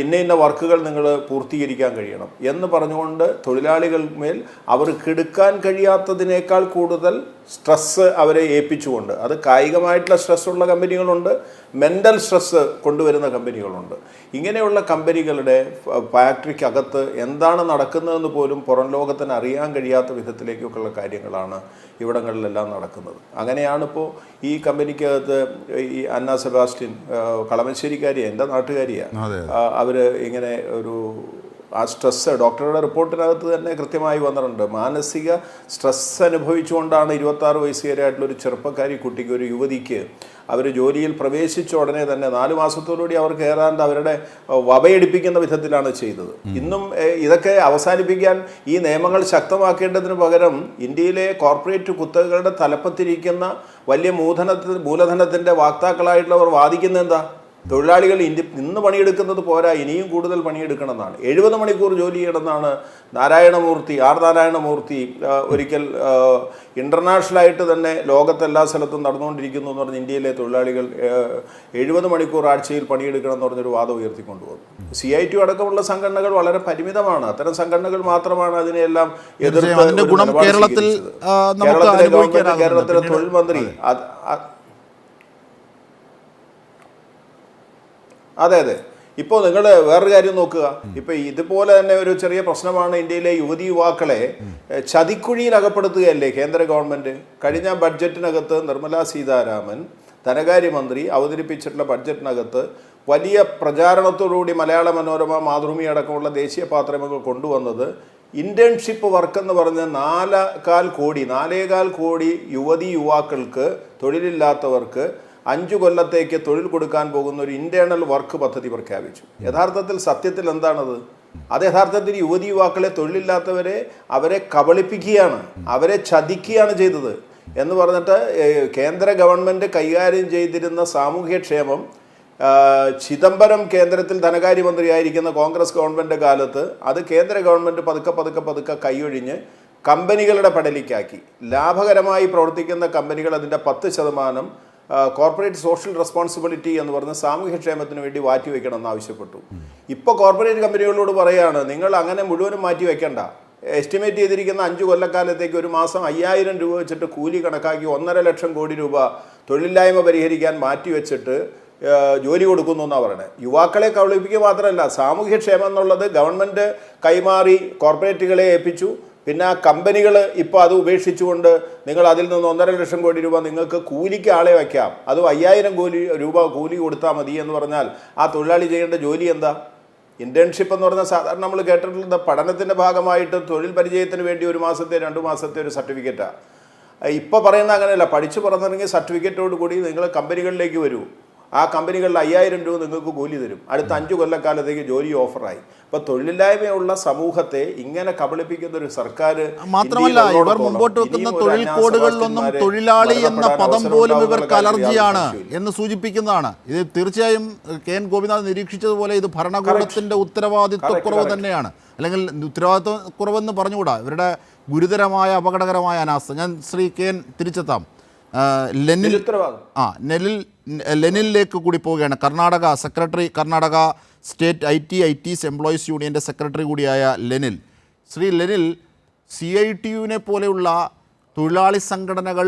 ഇന്ന വർക്കുകൾ നിങ്ങൾ പൂർത്തീകരിക്കാൻ കഴിയണം എന്ന് പറഞ്ഞുകൊണ്ട് തൊഴിലാളികൾ മേൽ അവർക്ക് എടുക്കാൻ കഴിയാത്തതിനേക്കാൾ കൂടുതൽ സ്ട്രെസ്സ് അവരെ ഏൽപ്പിച്ചുകൊണ്ട്, അത് കായികമായിട്ടുള്ള സ്ട്രെസ്സുള്ള കമ്പനികളുണ്ട്, മെൻ്റൽ സ്ട്രെസ്സ് കൊണ്ടുവരുന്ന കമ്പനികളുണ്ട്. ഇങ്ങനെയുള്ള കമ്പനികളുടെ ഫാക്ടറിക്കകത്ത് എന്താണ് നടക്കുന്നതെന്ന് പോലും പുറം ലോകത്തിന് അറിയാൻ കഴിയാത്ത വിധത്തിലേക്കൊക്കെയുള്ള കാര്യങ്ങളാണ് ഇവിടങ്ങളിലെല്ലാം നടക്കുന്നത്. അങ്ങനെയാണിപ്പോൾ ഈ കമ്പനിക്കകത്ത് ഈ അന്ന സെബാസ്റ്റ്യൻ, കളമശ്ശേരിക്കാരിയാണ്, എൻ്റെ നാട്ടുകാരിയാണ്, അവർ ഇങ്ങനെ ഒരു ആ സ്ട്രെസ്സ് ഡോക്ടറുടെ റിപ്പോർട്ടിനകത്ത് തന്നെ കൃത്യമായി വന്നിട്ടുണ്ട്. മാനസിക സ്ട്രെസ് അനുഭവിച്ചുകൊണ്ടാണ് 26 വയസ്സുകാരായിട്ടുള്ളൊരു ചെറുപ്പക്കാരി കുട്ടിക്ക്, ഒരു യുവതിക്ക്, അവർ ജോലിയിൽ പ്രവേശിച്ച ഉടനെ തന്നെ 4 മാസത്തോടുകൂടി അവർക്ക് ഏതാണ്ട് അവരുടെ വബയടിപ്പിക്കുന്ന വിധത്തിലാണ് ചെയ്തത്. ഇന്നും ഇതൊക്കെ അവസാനിപ്പിക്കാൻ ഈ നിയമങ്ങൾ ശക്തമാക്കേണ്ടതിന് പകരം ഇന്ത്യയിലെ കോർപ്പറേറ്റ് കുത്തകകളുടെ തലപ്പത്തിരിക്കുന്ന വലിയ മൂലധനത്തിൻ്റെ വാക്താക്കളായിട്ടുള്ളവർ വാദിക്കുന്നത് എന്താ? തൊഴിലാളികൾ ഇന്ന് പണിയെടുക്കുന്നത് പോരാ, ഇനിയും കൂടുതൽ പണിയെടുക്കണമെന്നാണ്. 70 മണിക്കൂർ ജോലി ചെയ്യണമെന്നാണ് ആർ നാരായണമൂർത്തി ഒരിക്കൽ ഇൻ്റർനാഷണലായിട്ട് തന്നെ ലോകത്തെല്ലാ സ്ഥലത്തും നടന്നുകൊണ്ടിരിക്കുന്നു എന്ന് പറഞ്ഞ് ഇന്ത്യയിലെ തൊഴിലാളികൾ 70 മണിക്കൂർ ആഴ്ചയിൽ പണിയെടുക്കണം എന്ന് പറഞ്ഞൊരു വാദം ഉയർത്തിക്കൊണ്ടുവന്നു. CITU അടക്കമുള്ള സംഘടനകൾ വളരെ പരിമിതമാണ്. അത്തരം സംഘടനകൾ മാത്രമാണ് അതിനെല്ലാം എതിർത്ത് കേരളത്തിലെ തൊഴിൽ മന്ത്രി അതെ. ഇപ്പോൾ നിങ്ങൾ വേറൊരു കാര്യം നോക്കുക. ഇപ്പോൾ ഇതുപോലെ തന്നെ ഒരു ചെറിയ പ്രശ്നമാണ് ഇന്ത്യയിലെ യുവാക്കളെ ചതിക്കുഴിയിൽ അകപ്പെടുത്തുകയല്ലേ കേന്ദ്ര ഗവൺമെൻറ്. കഴിഞ്ഞ ബഡ്ജറ്റിനകത്ത് നിർമ്മലാ സീതാരാമൻ ധനകാര്യമന്ത്രി അവതരിപ്പിച്ചിട്ടുള്ള ബഡ്ജറ്റിനകത്ത് വലിയ പ്രചാരണത്തോടുകൂടി മലയാള മനോരമ, മാതൃഭൂമി അടക്കമുള്ള ദേശീയ പത്രങ്ങൾ കൊണ്ടുവന്നത് ഇൻറ്റേൺഷിപ്പ് വർക്ക് എന്ന് പറഞ്ഞ് 4.25 കോടി യുവാക്കൾക്ക്, തൊഴിലില്ലാത്തവർക്ക് 5 കൊല്ലത്തേക്ക് തൊഴിൽ കൊടുക്കാൻ പോകുന്ന ഒരു ഇൻറ്റേർണൽ വർക്ക് പദ്ധതി പ്രഖ്യാപിച്ചു. സത്യത്തിൽ എന്താണത്? അത് യഥാർത്ഥത്തിൽ യുവാക്കളെ, തൊഴിലില്ലാത്തവരെ അവരെ കബളിപ്പിക്കുകയാണ്, അവരെ ചതിക്കുകയാണ് ചെയ്തത് എന്ന് പറഞ്ഞിട്ട് കേന്ദ്ര ഗവൺമെൻറ് കൈകാര്യം ചെയ്തിരുന്ന സാമൂഹ്യക്ഷേമം ചിദംബരം കേന്ദ്രത്തിൽ ധനകാര്യമന്ത്രിയായിരിക്കുന്ന കോൺഗ്രസ് ഗവൺമെൻറ് കാലത്ത് അത് കേന്ദ്ര ഗവൺമെൻറ് പതുക്കെ കൈയൊഴിഞ്ഞ് കമ്പനികളുടെ പടലിക്കാക്കി. ലാഭകരമായി പ്രവർത്തിക്കുന്ന കമ്പനികൾ അതിൻ്റെ 10% കോർപ്പറേറ്റ് സോഷ്യൽ റെസ്പോൺസിബിലിറ്റി എന്ന് പറഞ്ഞ് സാമൂഹ്യക്ഷേമത്തിന് വേണ്ടി മാറ്റിവെക്കണമെന്ന് ആവശ്യപ്പെട്ടു. ഇപ്പോൾ കോർപ്പറേറ്റ് കമ്പനികളോട് പറയുകയാണ്, നിങ്ങൾ അങ്ങനെ മുഴുവനും മാറ്റി വെക്കേണ്ട, എസ്റ്റിമേറ്റ് ചെയ്തിരിക്കുന്ന 5 കൊല്ലക്കാലത്തേക്ക് ഒരു മാസം 5000 രൂപ വെച്ചിട്ട് കൂലി കണക്കാക്കി 1.5 ലക്ഷം കോടി രൂപ തൊഴിലില്ലായ്മ പരിഹരിക്കാൻ മാറ്റിവെച്ചിട്ട് ജോലി കൊടുക്കുന്നു എന്നാണ് പറയുന്നത്. യുവാക്കളെ കബളിപ്പിക്കുക മാത്രമല്ല, സാമൂഹ്യക്ഷേമം എന്നുള്ളത് ഗവൺമെൻറ് കൈമാറി കോർപ്പറേറ്റുകളെ ഏൽപ്പിച്ചു. പിന്നെ ആ കമ്പനികൾ ഇപ്പോൾ അത് ഉപേക്ഷിച്ചുകൊണ്ട് നിങ്ങൾ അതിൽ നിന്ന് 1.5 ലക്ഷം കോടി രൂപ നിങ്ങൾക്ക് കൂലിക്ക് ആളെ വയ്ക്കാം, അത് 5000 രൂപ കൂലി കൊടുത്താൽ മതി എന്ന് പറഞ്ഞാൽ ആ തൊഴിലാളി ചെയ്യേണ്ട ജോലി എന്താ? ഇൻറ്റേൺഷിപ്പ് എന്ന് പറഞ്ഞാൽ സാധാരണ നമ്മൾ കേട്ടിട്ടുള്ളത് പഠനത്തിൻ്റെ ഭാഗമായിട്ട് തൊഴിൽ പരിചയത്തിന് വേണ്ടി 1 മാസത്തെ 2 മാസത്തെ ഒരു സർട്ടിഫിക്കറ്റാണ്. ഇപ്പോൾ പറയുന്നത് അങ്ങനെയല്ല. പഠിച്ചു പറഞ്ഞിറങ്ങിയ സർട്ടിഫിക്കറ്റോട് കൂടി നിങ്ങൾ കമ്പനികളിലേക്ക് വരൂ, ആ കമ്പനികളിൽ 5000 രൂപ നിങ്ങൾക്ക് കൂലി തരും, അടുത്ത 5 കൊല്ലക്കാലത്തേക്ക് ജോലി ഓഫറായി. അപ്പോൾ തൊഴിലില്ലായ്മയുള്ള സമൂഹത്തെ ഇങ്ങനെ കബളിപ്പിക്കുന്ന ഒരു സർക്കാർ മാത്രമല്ല, ഇവർ മുമ്പോട്ട് വെക്കുന്ന തൊഴിൽ കോഡുകളിലൊന്നും തൊഴിലാളി എന്ന പദം പോലും ഇവർക്ക് അലർജിയാണ് എന്ന് സൂചിപ്പിക്കുന്നതാണ്. ഇത് തീർച്ചയായും KN ഗോപിനാഥ് നിരീക്ഷിച്ചതുപോലെ ഇത് ഭരണകൂടത്തിൻ്റെ ഉത്തരവാദിത്വക്കുറവ് തന്നെയാണ്. അല്ലെങ്കിൽ ഉത്തരവാദിത്വക്കുറവെന്ന് പറഞ്ഞുകൂടാ, ഇവരുടെ ഗുരുതരമായ അപകടകരമായ അനാസ്ഥ. ഞാൻ ശ്രീ KN തിരിച്ചെത്താം. ലെനിനിലേക്ക് കൂടി പോവുകയാണ്. കർണാടക സ്റ്റേറ്റ് ITs എംപ്ലോയീസ് യൂണിയൻ്റെ സെക്രട്ടറി കൂടിയായ ശ്രീ ലെനിൽ, CITUവിനെ പോലെയുള്ള തൊഴിലാളി സംഘടനകൾ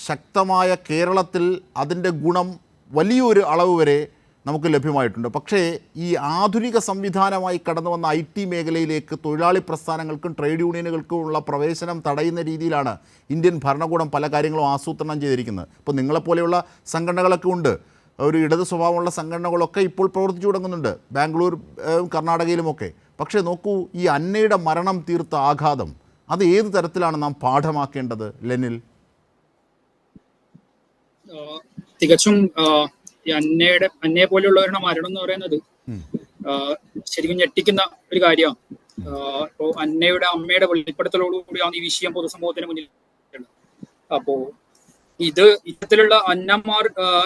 ശക്തമായ കേരളത്തിൽ അതിൻ്റെ ഗുണം വലിയൊരു അളവ് വരെ നമുക്ക് ലഭ്യമായിട്ടുണ്ട്. പക്ഷേ ഈ ആധുനിക സംവിധാനമായി കടന്നു വന്ന IT മേഖലയിലേക്ക് തൊഴിലാളി പ്രസ്ഥാനങ്ങൾക്കും ട്രേഡ് യൂണിയനുകൾക്കുമുള്ള പ്രവേശനം തടയുന്ന രീതിയിലാണ് ഇന്ത്യൻ ഭരണകൂടം പല കാര്യങ്ങളും ആസൂത്രണം ചെയ്തിരിക്കുന്നത്. ഇപ്പോൾ നിങ്ങളെപ്പോലെയുള്ള സംഘടനകളൊക്കെ ഉണ്ട്, ഒരു ഇടത് സ്വഭാവമുള്ള സംഘടനകളൊക്കെ ഇപ്പോൾ പ്രവർത്തിച്ചു തുടങ്ങുന്നുണ്ട്, ബാംഗ്ലൂർ, കർണാടകയിലുമൊക്കെ. പക്ഷേ നോക്കൂ, ഈ അന്നയുടെ മരണം തീർത്ത ആഘാതം അത് ഏത് തരത്തിലാണ് നാം പാഠമാക്കേണ്ടത് ലെനിൽ? തികച്ചും ഈ അന്നയെ പോലെയുള്ളവരുടെ മരണം എന്ന് പറയുന്നത് ശരിക്കും ഞെട്ടിക്കുന്ന ഒരു കാര്യമാണ്. ഇപ്പോ അന്നയുടെ അമ്മയുടെ വെളിപ്പെടുത്തലോടുകൂടിയാണ് ഈ വിഷയം പൊതുസമൂഹത്തിന് മുന്നിൽ. അപ്പോ ഇത്തരത്തിലുള്ള അന്നമാർ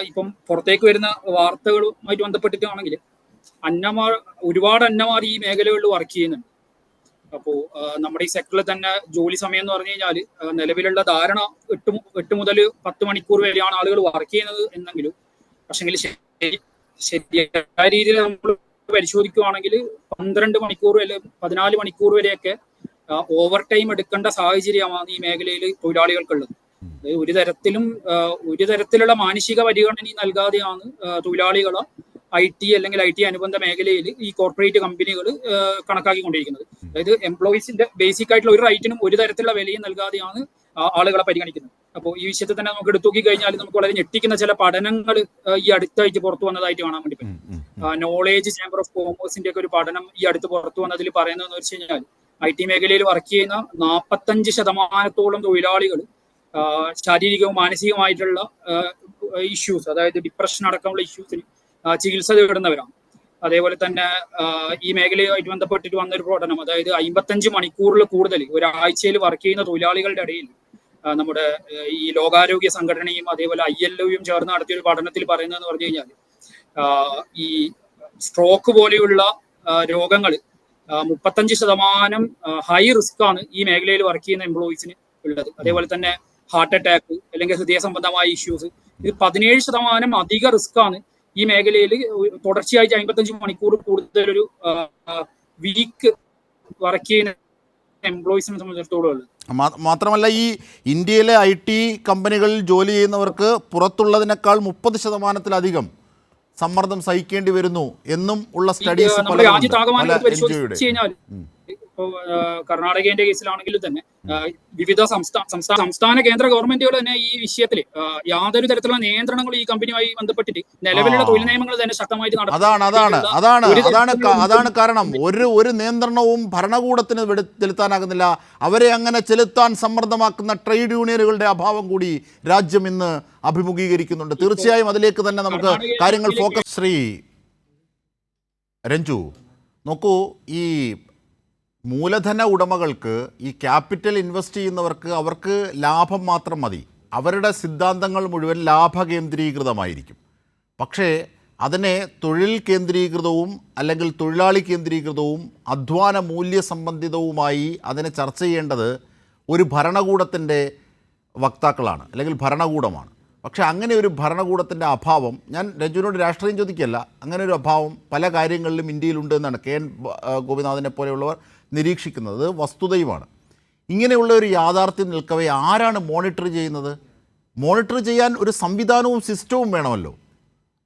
ഇപ്പം പുറത്തേക്ക് വരുന്ന വാർത്തകളുമായിട്ട് ബന്ധപ്പെട്ടിട്ടാണെങ്കിൽ ഒരുപാട് അന്നമാർ ഈ മേഖലകളിൽ വർക്ക് ചെയ്യുന്നുണ്ട്. അപ്പോ നമ്മുടെ ഈ സെക്ടറിൽ തന്നെ ജോലി സമയം എന്ന് പറഞ്ഞു കഴിഞ്ഞാൽ നിലവിലുള്ള ധാരണ 8 മുതൽ 10 മണിക്കൂർ വരെയാണ് ആളുകൾ വർക്ക് ചെയ്യുന്നത് എന്നെങ്കിലും, പക്ഷെങ്കിൽ ശരിയായ രീതിയിൽ നമ്മൾ പരിശോധിക്കുകയാണെങ്കിൽ 12 മണിക്കൂർ അല്ലെങ്കിൽ 14 മണിക്കൂർ വരെയൊക്കെ ഓവർ ടൈം എടുക്കേണ്ട സാഹചര്യമാണ് ഈ മേഖലയിൽ തൊഴിലാളികൾക്കുള്ളത്. ഒരു തരത്തിലുള്ള മാനസിക പരിഗണന നൽകാതെയാണ് തൊഴിലാളികളെ IT അല്ലെങ്കിൽ IT അനുബന്ധ മേഖലയിൽ ഈ കോർപ്പറേറ്റ് കമ്പനികൾ കണക്കാക്കിക്കൊണ്ടിരിക്കുന്നത്. അതായത് എംപ്ലോയീസിന്റെ ബേസിക് ആയിട്ടുള്ള ഒരു റൈറ്റിനും ഒരു തരത്തിലുള്ള വിലയും നൽകാതെയാണ് ആളുകളെ പരിഗണിക്കുന്നത്. അപ്പോൾ ഈ വിഷയത്തിൽ തന്നെ നമുക്ക് എടുത്തു നോക്കി കഴിഞ്ഞാൽ നമുക്ക് വളരെ ഞെട്ടിക്കുന്ന ചില പഠനങ്ങൾ ഈ അടുത്തായിട്ട് പുറത്തു വന്നതായിട്ട് കാണാൻ വേണ്ടി പറ്റും. നോളേജ് ചേംബർ ഓഫ് കോമേഴ്സിന്റെ ഒക്കെ ഒരു പഠനം ഈ അടുത്ത് പുറത്തു വന്നതിൽ പറയുന്നതെന്ന് വെച്ച് കഴിഞ്ഞാൽ IT മേഖലയിൽ വർക്ക് ചെയ്യുന്ന 45% തൊഴിലാളികൾ ശാരീരികവും മാനസികമായിട്ടുള്ള ഇഷ്യൂസ്, അതായത് ഡിപ്രഷൻ അടക്കമുള്ള ഇഷ്യൂസിന് ചികിത്സ തേടുന്നവരാണ്. അതേപോലെ തന്നെ ഈ മേഖലയുമായിട്ട് ബന്ധപ്പെട്ടിട്ട് വന്നൊരു പഠനം, അതായത് 55 മണിക്കൂറിൽ കൂടുതൽ ഒരാഴ്ചയിൽ വർക്ക് ചെയ്യുന്ന തൊഴിലാളികളുടെ ഇടയിൽ നമ്മുടെ ഈ ലോകാരോഗ്യ സംഘടനയും അതേപോലെ ILOയും ചേർന്ന് നടത്തിയൊരു പഠനത്തിൽ പറയുന്നതെന്ന് പറഞ്ഞു കഴിഞ്ഞാൽ ഈ സ്ട്രോക്ക് പോലെയുള്ള രോഗങ്ങൾ 35% ഹൈ റിസ്ക് ആണ് ഈ മേഖലയിൽ വർക്ക് ചെയ്യുന്ന എംപ്ലോയീസിന് ഉള്ളത്. അതേപോലെ തന്നെ ഹാർട്ട് അറ്റാക്ക് അല്ലെങ്കിൽ ഹൃദയ സംബന്ധമായ ഇഷ്യൂസ്, ഇത് 17% അധിക റിസ്ക് ആണ് ഈ മേഖലയിൽ തുടർച്ചയായിട്ട് 55 മണിക്കൂർ കൂടുതൽ ഒരു വീക്ക് വർക്ക് ചെയ്യുന്ന എംപ്ലോയീസിനെ സംബന്ധിച്ചിടത്തോളം ഉള്ളത്. മാത്രമല്ല, ഈ ഇന്ത്യയിലെ IT കമ്പനികളിൽ ജോലി ചെയ്യുന്നവർക്ക് പുറത്തുള്ളതിനേക്കാൾ 30%-ലധികം സമ്മർദ്ദം സഹിക്കേണ്ടി വരുന്നു എന്നും ഉള്ള സ്റ്റഡീസ് രാജ്യത്താകമാനം പരിശോധിച്ചു കഴിഞ്ഞാൽ ഇപ്പോൾ കർണാടകയുടെ കേസിലാണെങ്കിൽ തന്നെ വിവിധ സംസ്ഥാന കേന്ദ്ര ഗവൺമെന്റുകൾ തന്നെ ഈ വിഷയത്തിൽ യാതൊരു തരത്തിലുള്ള നിയന്ത്രണങ്ങളും ഈ കമ്പനിയുമായി ബന്ധപ്പെട്ടിട്ട് നിലവിലുള്ള തൊഴിൽ നിയമങ്ങൾ തന്നെ ശക്തമായിട്ട് അതാണ് കാരണം ഒരു നിയന്ത്രണവും ഭരണകൂടത്തിന് ചെലുത്താനാകുന്നില്ല. അവരെ അങ്ങനെ ചെലുത്താൻ സമ്മർദ്ദമാക്കുന്ന ട്രേഡ് യൂണിയനുകളുടെ അഭാവം കൂടി രാജ്യം ഇന്ന് അഭിമുഖീകരിക്കുന്നുണ്ട്. തീർച്ചയായും അതിലേക്ക് തന്നെ നമുക്ക് കാര്യങ്ങൾ ഫോക്കസ്. ശ്രീ രഞ്ജു, നോക്കൂ, ഈ മൂലധന ഉടമകൾക്ക്, ഈ ക്യാപിറ്റൽ ഇൻവെസ്റ്റ് ചെയ്യുന്നവർക്ക് അവർക്ക് ലാഭം മാത്രം മതി. അവരുടെ സിദ്ധാന്തങ്ങൾ മുഴുവൻ ലാഭകേന്ദ്രീകൃതമായിരിക്കും. പക്ഷേ അതിനെ തൊഴിൽ കേന്ദ്രീകൃതവും അല്ലെങ്കിൽ തൊഴിലാളി കേന്ദ്രീകൃതവും അധ്വാന മൂല്യസംബന്ധിതവുമായി അതിനെ ചർച്ച ചെയ്യേണ്ടത് ഒരു ഭരണകൂടത്തിൻ്റെ വക്താക്കളാണ് അല്ലെങ്കിൽ ഭരണകൂടമാണ്. പക്ഷേ അങ്ങനെ ഒരു ഭരണകൂടത്തിൻ്റെ അഭാവം, ഞാൻ രഞ്ജുവിനോട് രാഷ്ട്രീയം ചോദിക്കുകയല്ല, അങ്ങനെ ഒരു അഭാവം പല കാര്യങ്ങളിലും ഇന്ത്യയിലുണ്ട് എന്നാണ് KN ഗോപിനാഥിനെ പോലെയുള്ളവർ നിരീക്ഷിക്കുന്നത്. വസ്തുതയുമാണ്. ഇങ്ങനെയുള്ള ഒരു യാഥാർത്ഥ്യം നിൽക്കവേ ആരാണ് മോണിറ്റർ ചെയ്യുന്നത്? മോണിറ്റർ ചെയ്യാൻ ഒരു സംവിധാനവും സിസ്റ്റവും വേണമല്ലോ.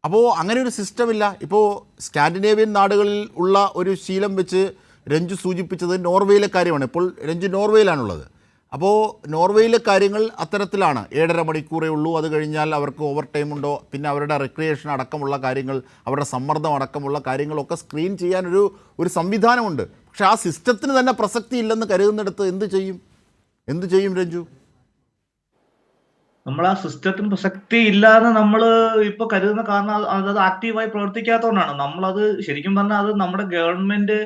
അപ്പോൾ അങ്ങനെ ഒരു സിസ്റ്റമില്ല. ഇപ്പോൾ സ്കാൻഡിനേവിയൻ നാടുകളിൽ ഉള്ള ഒരു ശീലം വെച്ച് രഞ്ജു സൂചിപ്പിച്ചത് നോർവേയിലെ കാര്യമാണ്. ഇപ്പോൾ രഞ്ജു നോർവേയിലാണുള്ളത്. അപ്പോൾ നോർവേയിലെ കാര്യങ്ങൾ അത്തരത്തിലാണ്. 7.5 മണിക്കൂറേ ഉള്ളൂ. അത് കഴിഞ്ഞാൽ അവർക്ക് ഓവർ ടൈം ഉണ്ടോ, പിന്നെ അവരുടെ റിക്രിയേഷൻ അടക്കമുള്ള കാര്യങ്ങൾ, അവരുടെ സമ്മർദ്ദം അടക്കമുള്ള കാര്യങ്ങളൊക്കെ സ്ക്രീൻ ചെയ്യാൻ ഒരു സംവിധാനമുണ്ട്. പക്ഷെ ആ സിസ്റ്റത്തിന് തന്നെ പ്രസക്തി ഇല്ലെന്ന് കരുതുന്നിടത്ത് എന്ത് ചെയ്യും രഞ്ജു? നമ്മൾ ആ സിസ്റ്റത്തിന് പ്രസക്തി ഇല്ലാന്ന് നമ്മൾ ഇപ്പൊ കരുതുന്ന കാരണം അത് ആക്റ്റീവായി പ്രവർത്തിക്കാത്തതുകൊണ്ടാണ്. നമ്മളത് ശരിക്കും പറഞ്ഞാൽ അത് നമ്മുടെ ഗവൺമെന്റ്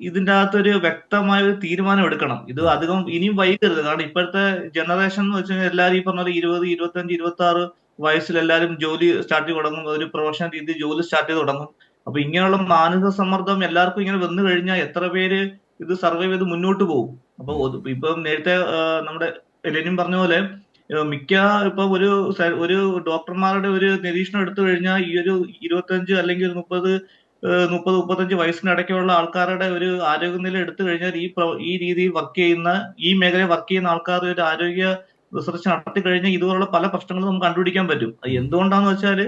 ഇതിൻ്റെ അകത്തൊരു വ്യക്തമായ ഒരു തീരുമാനം എടുക്കണം. ഇത് അധികം ഇനിയും വൈകരുത്. കാരണം ഇപ്പോഴത്തെ ജനറേഷൻ എന്ന് വെച്ച് കഴിഞ്ഞാൽ എല്ലാവരും ഈ പറഞ്ഞ 20, 25, 26 വയസ്സിൽ എല്ലാവരും ജോലി സ്റ്റാർട്ട് ചെയ്ത് തുടങ്ങും. ഒരു പ്രൊഫഷണൽ രീതിയിൽ ജോലി സ്റ്റാർട്ട് ചെയ്ത് തുടങ്ങും. അപ്പൊ ഇങ്ങനെയുള്ള മാനസിക സമ്മർദ്ദം എല്ലാവർക്കും ഇങ്ങനെ വന്നു കഴിഞ്ഞാൽ എത്ര പേര് ഇത് സർവൈവ് ചെയ്ത് മുന്നോട്ട് പോകും? അപ്പൊ ഇപ്പം നേരത്തെ നമ്മുടെ ലെനിൻ പറഞ്ഞ പോലെ ഇപ്പൊ ഒരു ഡോക്ടർമാരുടെ ഒരു നിരീക്ഷണം എടുത്തു കഴിഞ്ഞാൽ ഈ ഒരു 25 അല്ലെങ്കിൽ 30-35 വയസ്സിനിടയ്ക്കുള്ള ആൾക്കാരുടെ ഒരു ആരോഗ്യനില എടുത്തു കഴിഞ്ഞാൽ ഈ രീതിയിൽ വർക്ക് ചെയ്യുന്ന, ഈ മേഖലയിൽ വർക്ക് ചെയ്യുന്ന ആൾക്കാരുടെ ഒരു ആരോഗ്യ റിസർച്ച് നടത്തി കഴിഞ്ഞാൽ ഇതുപോലുള്ള പല പ്രശ്നങ്ങളും നമുക്ക് കണ്ടുപിടിക്കാൻ പറ്റും. അത് എന്തുകൊണ്ടാന്ന് വെച്ചാല്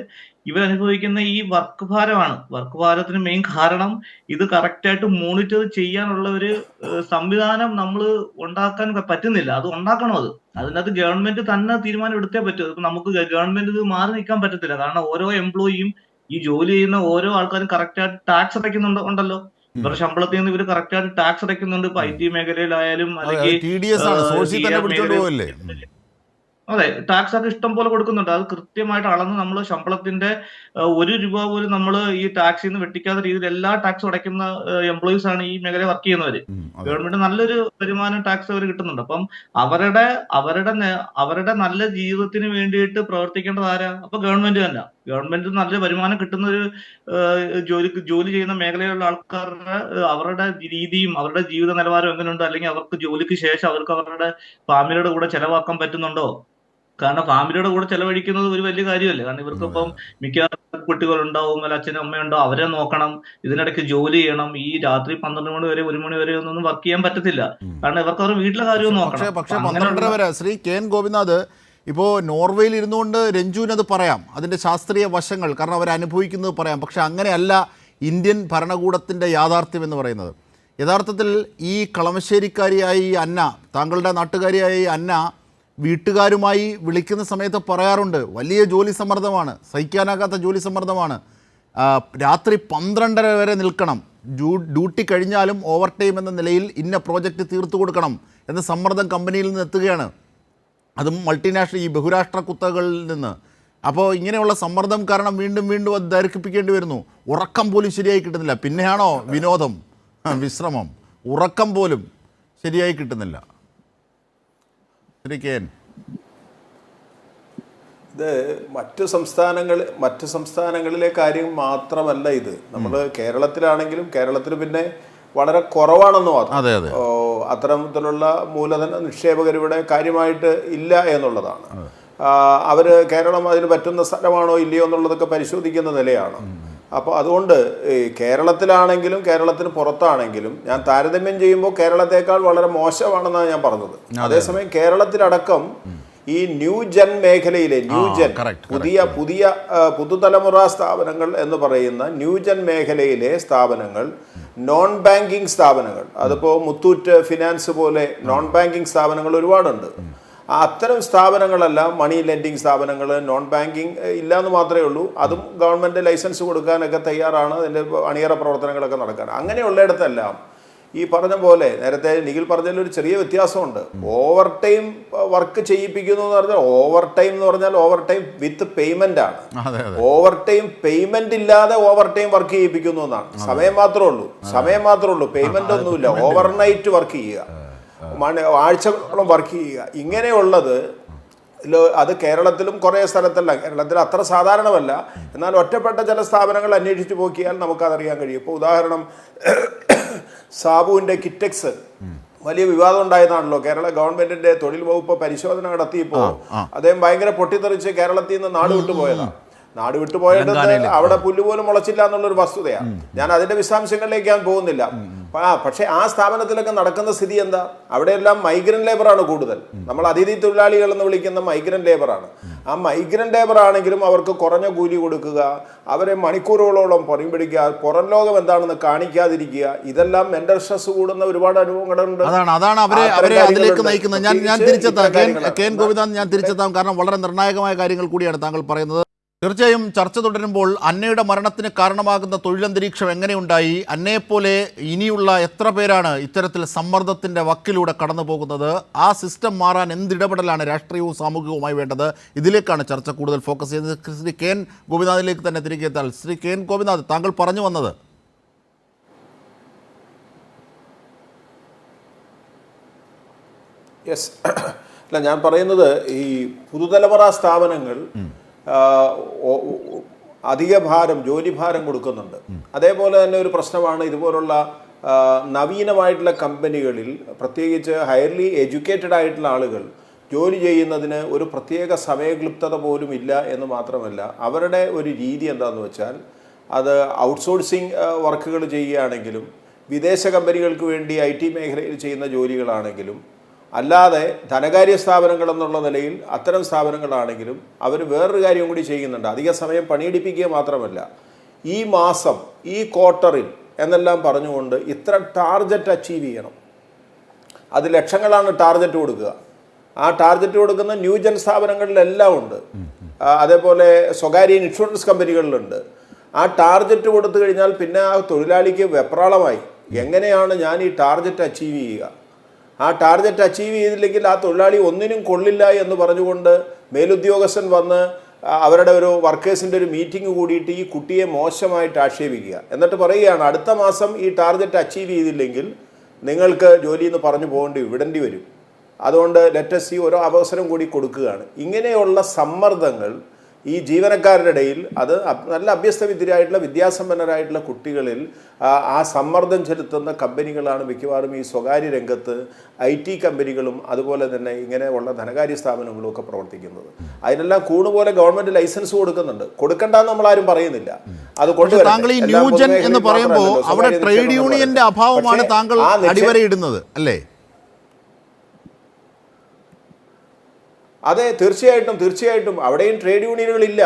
ഇവരനുഭവിക്കുന്ന ഈ വർക്ക് ഭാരമാണ്. വർക്ക് ഭാരത്തിന് മെയിൻ കാരണം ഇത് കറക്റ്റായിട്ട് മോണിറ്റർ ചെയ്യാനുള്ള ഒരു സംവിധാനം നമ്മൾ ഉണ്ടാക്കാൻ പറ്റുന്നില്ല. അത് ഉണ്ടാക്കണം. അതിനകത്ത് ഗവൺമെന്റ് തന്നെ തീരുമാനം എടുത്തേ പറ്റൂ. ഇപ്പൊ നമുക്ക് ഗവൺമെന്റ് ഇത് മാറി നിൽക്കാൻ പറ്റത്തില്ല. കാരണം ഓരോ എംപ്ലോയിയും ഈ ജോലി ചെയ്യുന്ന ഓരോ ആൾക്കാരും കറക്റ്റായിട്ട് ടാക്സ് അടയ്ക്കുന്നുണ്ടല്ലോ. ഇവരുടെ ശമ്പളത്തിൽ നിന്ന് ഇവർ കറക്റ്റായിട്ട് ടാക്സ് അടയ്ക്കുന്നുണ്ട്. ഇപ്പൊ IT മേഖലയിലായാലും അല്ലെങ്കിൽ TDS ആണ്, സോഴ്സിൽ തന്നെ പിടിച്ചോണ്ട് പോകല്ലേ. അതെ, ടാക്സ് ഒക്കെ ഇഷ്ടം പോലെ കൊടുക്കുന്നുണ്ട്. അത് കൃത്യമായിട്ട് അളന്ന് നമ്മൾ ശമ്പളത്തിന്റെ 1 രൂപ പോലും നമ്മൾ ഈ ടാക്സിൽ നിന്ന് വെട്ടിക്കാത്ത രീതിയിൽ എല്ലാ ടാക്സും അടയ്ക്കുന്ന എംപ്ലോയീസ് ആണ് ഈ മേഖലയിൽ വർക്ക് ചെയ്യുന്നവര്. ഗവൺമെന്റ് നല്ലൊരു വരുമാനം ടാക്സ് അവർ കിട്ടുന്നുണ്ട്. അപ്പം അവരുടെ നല്ല ജീവിതത്തിന് വേണ്ടിയിട്ട് പ്രവർത്തിക്കേണ്ടത് ആരാ? അപ്പൊ ഗവൺമെന്റ് തന്നെ. ഗവൺമെന്റ് നല്ല വരുമാനം കിട്ടുന്ന ഒരു ജോലി ചെയ്യുന്ന മേഖലയിലുള്ള ആൾക്കാരുടെ അവരുടെ രീതിയും അവരുടെ ജീവിത നിലവാരം എങ്ങനെയുണ്ട്, അല്ലെങ്കിൽ അവർക്ക് ജോലിക്ക് ശേഷം അവർക്ക് അവരുടെ ഫാമിലിയുടെ കൂടെ ചെലവാക്കാൻ പറ്റുന്നുണ്ടോ? കാരണം ഫാമിലിയുടെ കൂടെ ചെലവഴിക്കുന്നത് ഒരു വലിയ കാര്യമല്ലേ. കാരണം ഇവർക്കിപ്പം മിക്ക കുട്ടികളുണ്ടാവും, അല്ല അച്ഛനും അമ്മയുണ്ടാവും, അവരെ നോക്കണം, ഇതിനിടയ്ക്ക് ജോലി ചെയ്യണം. ഈ രാത്രി 12 മണി വരെ 1 മണി വരെ ഒന്നും വർക്ക് ചെയ്യാൻ പറ്റത്തില്ല. കാരണം ഇവർക്ക് അവരുടെ വീട്ടിലെ കാര്യവും നോക്കണം. പക്ഷേ 12:30 വരെ ശ്രീ KN ഗോപിനാഥ്, ഇപ്പോൾ നോർവേയിൽ ഇരുന്നുകൊണ്ട് രഞ്ജുവിനത് പറയാം, അതിൻ്റെ ശാസ്ത്രീയ വശങ്ങൾ, കാരണം അവരനുഭവിക്കുന്നത് പറയാം. പക്ഷെ അങ്ങനെയല്ല ഇന്ത്യൻ ഭരണകൂടത്തിൻ്റെ യാഥാർത്ഥ്യം എന്ന് പറയുന്നത്. യഥാർത്ഥത്തിൽ ഈ കളമശ്ശേരിക്കാരിയായ ഈ അന്ന, താങ്കളുടെ നാട്ടുകാരിയായ ഈ അന്ന, വീട്ടുകാരുമായി വിളിക്കുന്ന സമയത്ത് പറയാറുണ്ട്, വലിയ ജോലി സമ്മർദ്ദമാണ്, സഹിക്കാനാകാത്ത ജോലി സമ്മർദ്ദമാണ്, രാത്രി 12:30 വരെ നിൽക്കണം, ഡ്യൂട്ടി കഴിഞ്ഞാലും ഓവർ ടൈം എന്ന നിലയിൽ ഇന്ന പ്രോജക്റ്റ് തീർത്തു കൊടുക്കണം എന്ന സമ്മർദ്ദം കമ്പനിയിൽ നിന്ന് എത്തുകയാണ്, അതും മൾട്ടിനാഷണൽ ഈ ബഹുരാഷ്ട്ര കുത്തകളിൽ നിന്ന്. അപ്പോൾ ഇങ്ങനെയുള്ള സമ്മർദ്ദം കാരണം വീണ്ടും വീണ്ടും അത് ദൈർഘിപ്പിക്കേണ്ടി വരുന്നു. ഉറക്കം പോലും ശരിയായി കിട്ടുന്നില്ല. പിന്നെയാണോ വിനോദം, വിശ്രമം? ഉറക്കം പോലും ശരിയായി കിട്ടുന്നില്ല. ഇത് മറ്റ് സംസ്ഥാനങ്ങളിലെ കാര്യം മാത്രമല്ല ഇത്. നമ്മൾ കേരളത്തിലാണെങ്കിലും കേരളത്തിൽ പിന്നെ വളരെ കുറവാണെന്ന് മാത്രം. അത്തരത്തിലുള്ള മൂലധന നിക്ഷേപകർ ഇവിടെ കാര്യമായിട്ട് ഇല്ല എന്നുള്ളതാണ്. അവർ കേരളം അതിന് പറ്റുന്ന സ്ഥലമാണോ ഇല്ലയോ എന്നുള്ളതൊക്കെ പരിശോധിക്കുന്ന നിലയാണ്. അപ്പോൾ അതുകൊണ്ട് കേരളത്തിലാണെങ്കിലും കേരളത്തിന് പുറത്താണെങ്കിലും ഞാൻ താരതമ്യം ചെയ്യുമ്പോൾ കേരളത്തെക്കാൾ വളരെ മോശമാണെന്നാണ് ഞാൻ പറഞ്ഞത്. അതേസമയം കേരളത്തിലടക്കം ഈ ന്യൂ ജൻ മേഖലയിലെ പുതുതലമുറ സ്ഥാപനങ്ങൾ എന്ന് പറയുന്ന ന്യൂ ജൻ മേഖലയിലെ സ്ഥാപനങ്ങൾ, നോൺ ബാങ്കിങ് സ്ഥാപനങ്ങൾ, അതിപ്പോൾ മുത്തൂറ്റ് ഫിനാൻസ് പോലെ നോൺ ബാങ്കിങ് സ്ഥാപനങ്ങൾ ഒരുപാടുണ്ട്. അത്തരം സ്ഥാപനങ്ങളെല്ലാം മണി ലെൻഡിങ് സ്ഥാപനങ്ങൾ, നോൺ ബാങ്കിങ് ഇല്ലയെന്ന് മാത്രമേ ഉള്ളൂ. അതും ഗവൺമെൻറ് ലൈസൻസ് കൊടുക്കാനൊക്കെ തയ്യാറാണ്, അതിൻ്റെ അണിയറ പ്രവർത്തനങ്ങളൊക്കെ നടക്കാൻ. അങ്ങനെയുള്ളിടത്തെല്ലാം ഈ പറഞ്ഞ പോലെ നേരത്തെ നിഖിൽ പറഞ്ഞതിലൊരു ചെറിയ വ്യത്യാസമുണ്ട്. ഓവർ ടൈം വർക്ക് ചെയ്യിപ്പിക്കുന്നു എന്ന് പറഞ്ഞാൽ ഓവർ ടൈം എന്ന് പറഞ്ഞാൽ ഓവർ ടൈം വിത്ത് പേയ്മെന്റ് ആണ്. ഓവർ ടൈം പേയ്മെന്റ് ഇല്ലാതെ ഓവർ ടൈം വർക്ക് ചെയ്യിപ്പിക്കുന്നു എന്നാണ്. സമയം മാത്രമേ ഉള്ളൂ, പേയ്മെന്റ് ഒന്നുമില്ല. ഓവർനൈറ്റ് വർക്ക് ചെയ്യുക, ആഴ്ചകളോളം വർക്ക് ചെയ്യുക. ഇങ്ങനെയുള്ളത് അത് കേരളത്തിലും കുറേ സ്ഥലത്തല്ല, കേരളത്തിൽ അത്ര സാധാരണമല്ല. എന്നാൽ ഒറ്റപ്പെട്ട ചില സ്ഥാപനങ്ങൾ അന്വേഷിച്ച് നോക്കിയാൽ നമുക്കതറിയാൻ കഴിയും. ഇപ്പോൾ ഉദാഹരണം സാബുവിൻ്റെ കിറ്റെക്സ് വലിയ വിവാദം ഉണ്ടായതാണല്ലോ. കേരള ഗവൺമെന്റിന്റെ തൊഴിൽ വകുപ്പ് പരിശോധന നടത്തിയപ്പോൾ അദ്ദേഹം ഭയങ്കര പൊട്ടിത്തെറിച്ച് കേരളത്തിൽ നിന്ന് നാട് വിട്ടുപോയതാണ്. നാട് വിട്ടുപോയത് അവിടെ പുല്ലുപോലും മുളച്ചില്ല എന്നുള്ളൊരു വസ്തുതയാണ്. ഞാൻ അതിന്റെ വിശദാംശങ്ങളിലേക്ക് ഞാൻ പോകുന്നില്ല. പക്ഷെ ആ സ്ഥാപനത്തിലൊക്കെ നടക്കുന്ന സ്ഥിതി എന്താ? അവിടെയെല്ലാം മൈഗ്രന്റ് ലേബറാണ് കൂടുതൽ. നമ്മൾ അതിഥി തൊഴിലാളികൾ എന്ന് വിളിക്കുന്ന മൈഗ്രന്റ് ലേബറാണ്. ആ മൈഗ്രന്റ് ലേബർ ആണെങ്കിലും അവർക്ക് കുറഞ്ഞ കൂലി കൊടുക്കുക, അവരെ മണിക്കൂറുകളോളം പണി പിടിക്കുക, പുറം ലോകം എന്താണെന്ന് കാണിക്കാതിരിക്കുക, ഇതെല്ലാം മെന്റൽ സ്ട്രെസ് കൂടുന്ന ഒരുപാട് അനുഭവങ്ങളുണ്ട്. അതാണ് അവരെ അതിലേക്ക് നയിക്കുന്നത്. ഞാൻ തിരിച്ചെത്താം, കാരണം വളരെ നിർണായകമായ കാര്യങ്ങൾ കൂടിയാണ് താങ്കൾ പറയുന്നത്. തീർച്ചയായും ചർച്ച തുടരുമ്പോൾ അന്നയുടെ മരണത്തിന് കാരണമാകുന്ന തൊഴിലന്തരീക്ഷം എങ്ങനെയുണ്ടായി, അന്നയെപ്പോലെ ഇനിയുള്ള എത്ര പേരാണ് ഇത്തരത്തിൽ സമ്മർദ്ദത്തിൻ്റെ വക്കിലൂടെ കടന്നു പോകുന്നത്, ആ സിസ്റ്റം മാറാൻ എന്തിടപെടലാണ് രാഷ്ട്രീയവും സാമൂഹികവുമായി വേണ്ടത്, ഇതിലേക്കാണ് ചർച്ച കൂടുതൽ ഫോക്കസ് ചെയ്യുന്നത്. ശ്രീ KN ഗോപിനാഥിലേക്ക് തന്നെ തിരികെ എത്താൽ. ശ്രീ KN ഗോപിനാഥ്, താങ്കൾ പറഞ്ഞു വന്നത് അല്ല, ഞാൻ പറയുന്നത് ഈ പുതുതലമുറ സ്ഥാപനങ്ങൾ അധിക ഭാരം, ജോലിഭാരം കൊടുക്കുന്നുണ്ട്. അതേപോലെ തന്നെ ഒരു പ്രശ്നമാണ് ഇതുപോലുള്ള നവീനമായിട്ടുള്ള കമ്പനികളിൽ, പ്രത്യേകിച്ച് ഹയർലി എഡ്യൂക്കേറ്റഡ് ആയിട്ടുള്ള ആളുകൾ ജോലി ചെയ്യുന്നതിന് ഒരു പ്രത്യേക സമയക്ലിപ്തത പോലും ഇല്ല എന്ന് മാത്രമല്ല, അവരുടെ ഒരു രീതി എന്താണെന്ന് വെച്ചാൽ അത് ഔട്ട്സോഴ്സിങ് വർക്കുകൾ ചെയ്യുകയാണെങ്കിലും, വിദേശ കമ്പനികൾക്ക് വേണ്ടി IT മേഖലയിൽ ചെയ്യുന്ന ജോലികളാണെങ്കിലും, അല്ലാതെ ധനകാര്യ സ്ഥാപനങ്ങൾ എന്നുള്ള നിലയിൽ അത്തരം സ്ഥാപനങ്ങളാണെങ്കിലും അവർ വേറൊരു കാര്യം കൂടി ചെയ്യുന്നുണ്ട്. അധിക സമയം പണിയെടുപ്പിക്കുക മാത്രമല്ല, ഈ മാസം, ഈ ക്വാർട്ടറിൽ എന്നെല്ലാം പറഞ്ഞുകൊണ്ട് ഇത്ര ടാർഗറ്റ് അച്ചീവ് ചെയ്യണം. അത് ലക്ഷങ്ങളാണ് ടാർഗറ്റ് കൊടുക്കുക. ആ ടാർഗറ്റ് കൊടുക്കുന്ന ന്യൂജൻ സ്ഥാപനങ്ങളിലെല്ലാം ഉണ്ട്. അതേപോലെ സ്വകാര്യ ഇൻഷുറൻസ് കമ്പനികളിലുണ്ട്. ആ ടാർഗറ്റ് കൊടുത്തു കഴിഞ്ഞാൽ പിന്നെ ആ തൊഴിലാളിക്ക് വെപ്രാളമായി, എങ്ങനെയാണ് ഞാൻ ഈ ടാർഗറ്റ് അച്ചീവ് ചെയ്യുക? ആ ടാർഗറ്റ് അച്ചീവ് ചെയ്തില്ലെങ്കിൽ ആ തൊഴിലാളി ഒന്നിനും കൊള്ളില്ല എന്ന് പറഞ്ഞുകൊണ്ട് മേലുദ്യോഗസ്ഥൻ വന്ന് അവരുടെ ഒരു വർക്കേഴ്സിൻ്റെ ഒരു മീറ്റിംഗ് കൂടിയിട്ട് ഈ കുട്ടിയെ മോശമായിട്ട് ആക്ഷേപിക്കുക. എന്നിട്ട് പറയുകയാണ്, അടുത്ത മാസം ഈ ടാർഗറ്റ് അച്ചീവ് ചെയ്തില്ലെങ്കിൽ നിങ്ങൾക്ക് ജോലിയിൽ നിന്ന് പറഞ്ഞു വിടേണ്ടി വരും. അതുകൊണ്ട് ലെറ്റസ് സീ ഓരോ അവസരം കൂടി കൊടുക്കുകയാണ്. ഇങ്ങനെയുള്ള സമ്മർദ്ദങ്ങൾ ഈ ജീവനക്കാരുടെ ഇടയിൽ, അത് നല്ല അഭ്യസ്തവിദ്യരായിട്ടുള്ള വിദ്യാസമ്പന്നരായിട്ടുള്ള കുട്ടികളിൽ ആ സമ്മർദ്ദം ചെലുത്തുന്ന കമ്പനികളാണ് മിക്കവാറും ഈ സ്വകാര്യ രംഗത്ത് IT കമ്പനികളും അതുപോലെ തന്നെ ഇങ്ങനെയുള്ള ധനകാര്യ സ്ഥാപനങ്ങളും ഒക്കെ പ്രവർത്തിക്കുന്നത്. അതിനെല്ലാം കൂടുപോലെ ഗവൺമെന്റ് ലൈസൻസ് കൊടുക്കുന്നുണ്ട്, കൊടുക്കണ്ടെന്ന് നമ്മൾ ആരും പറയുന്നില്ല. അത് താങ്കൾ ഈ ന്യൂജൻ എന്ന് പറയുമ്പോൾ അവിടെ ട്രേഡ് യൂണിയന്റെ അഭാവമാണ് താങ്കൾ അടിവരയിടുന്നത് അല്ലേ? അതെ, തീർച്ചയായിട്ടും അവിടെയും ട്രേഡ് യൂണിയനുകളില്ല.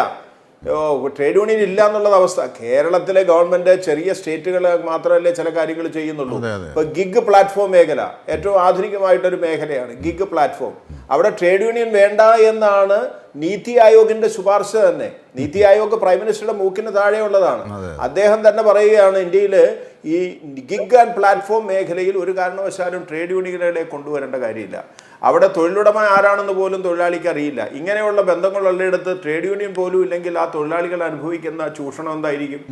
ട്രേഡ് യൂണിയൻ ഇല്ല എന്നുള്ളത് അവസ്ഥ. കേരളത്തിലെ ഗവൺമെന്റ് ചെറിയ സ്റ്റേറ്റുകൾ മാത്രമല്ലേ ചില കാര്യങ്ങൾ ചെയ്യുന്നുള്ളൂ. ഇപ്പൊ ഗിഗ് പ്ലാറ്റ്ഫോം മേഖല ഏറ്റവും ആധുനികമായിട്ടൊരു മേഖലയാണ് ഗിഗ് പ്ലാറ്റ്ഫോം. അവിടെ ട്രേഡ് യൂണിയൻ വേണ്ട എന്നാണ് നീതി ആയോഗിന്റെ ശുപാർശ തന്നെ. നീതി ആയോഗ് പ്രൈം മിനിസ്റ്ററുടെ മൂക്കിന് താഴെയുള്ളതാണ്. അദ്ദേഹം തന്നെ പറയുകയാണ്, ഇന്ത്യയിൽ ഈ ഗിഗ് ആൻഡ് പ്ലാറ്റ്ഫോം മേഖലയിൽ ഒരു കാരണവശാലും ട്രേഡ് യൂണിയനുകളെ കൊണ്ടുവരേണ്ട കാര്യമില്ല. അവിടെ തൊഴിലുടമ ആരാണെന്ന് പോലും തൊഴിലാളിക്ക് അറിയില്ല. ഇങ്ങനെയുള്ള ബന്ധങ്ങളുള്ളിടത്ത് ട്രേഡ് യൂണിയൻ പോലും ഇല്ലെങ്കിൽ ആ തൊഴിലാളികൾ അനുഭവിക്കുന്ന ചൂഷണം എന്തായിരിക്കും?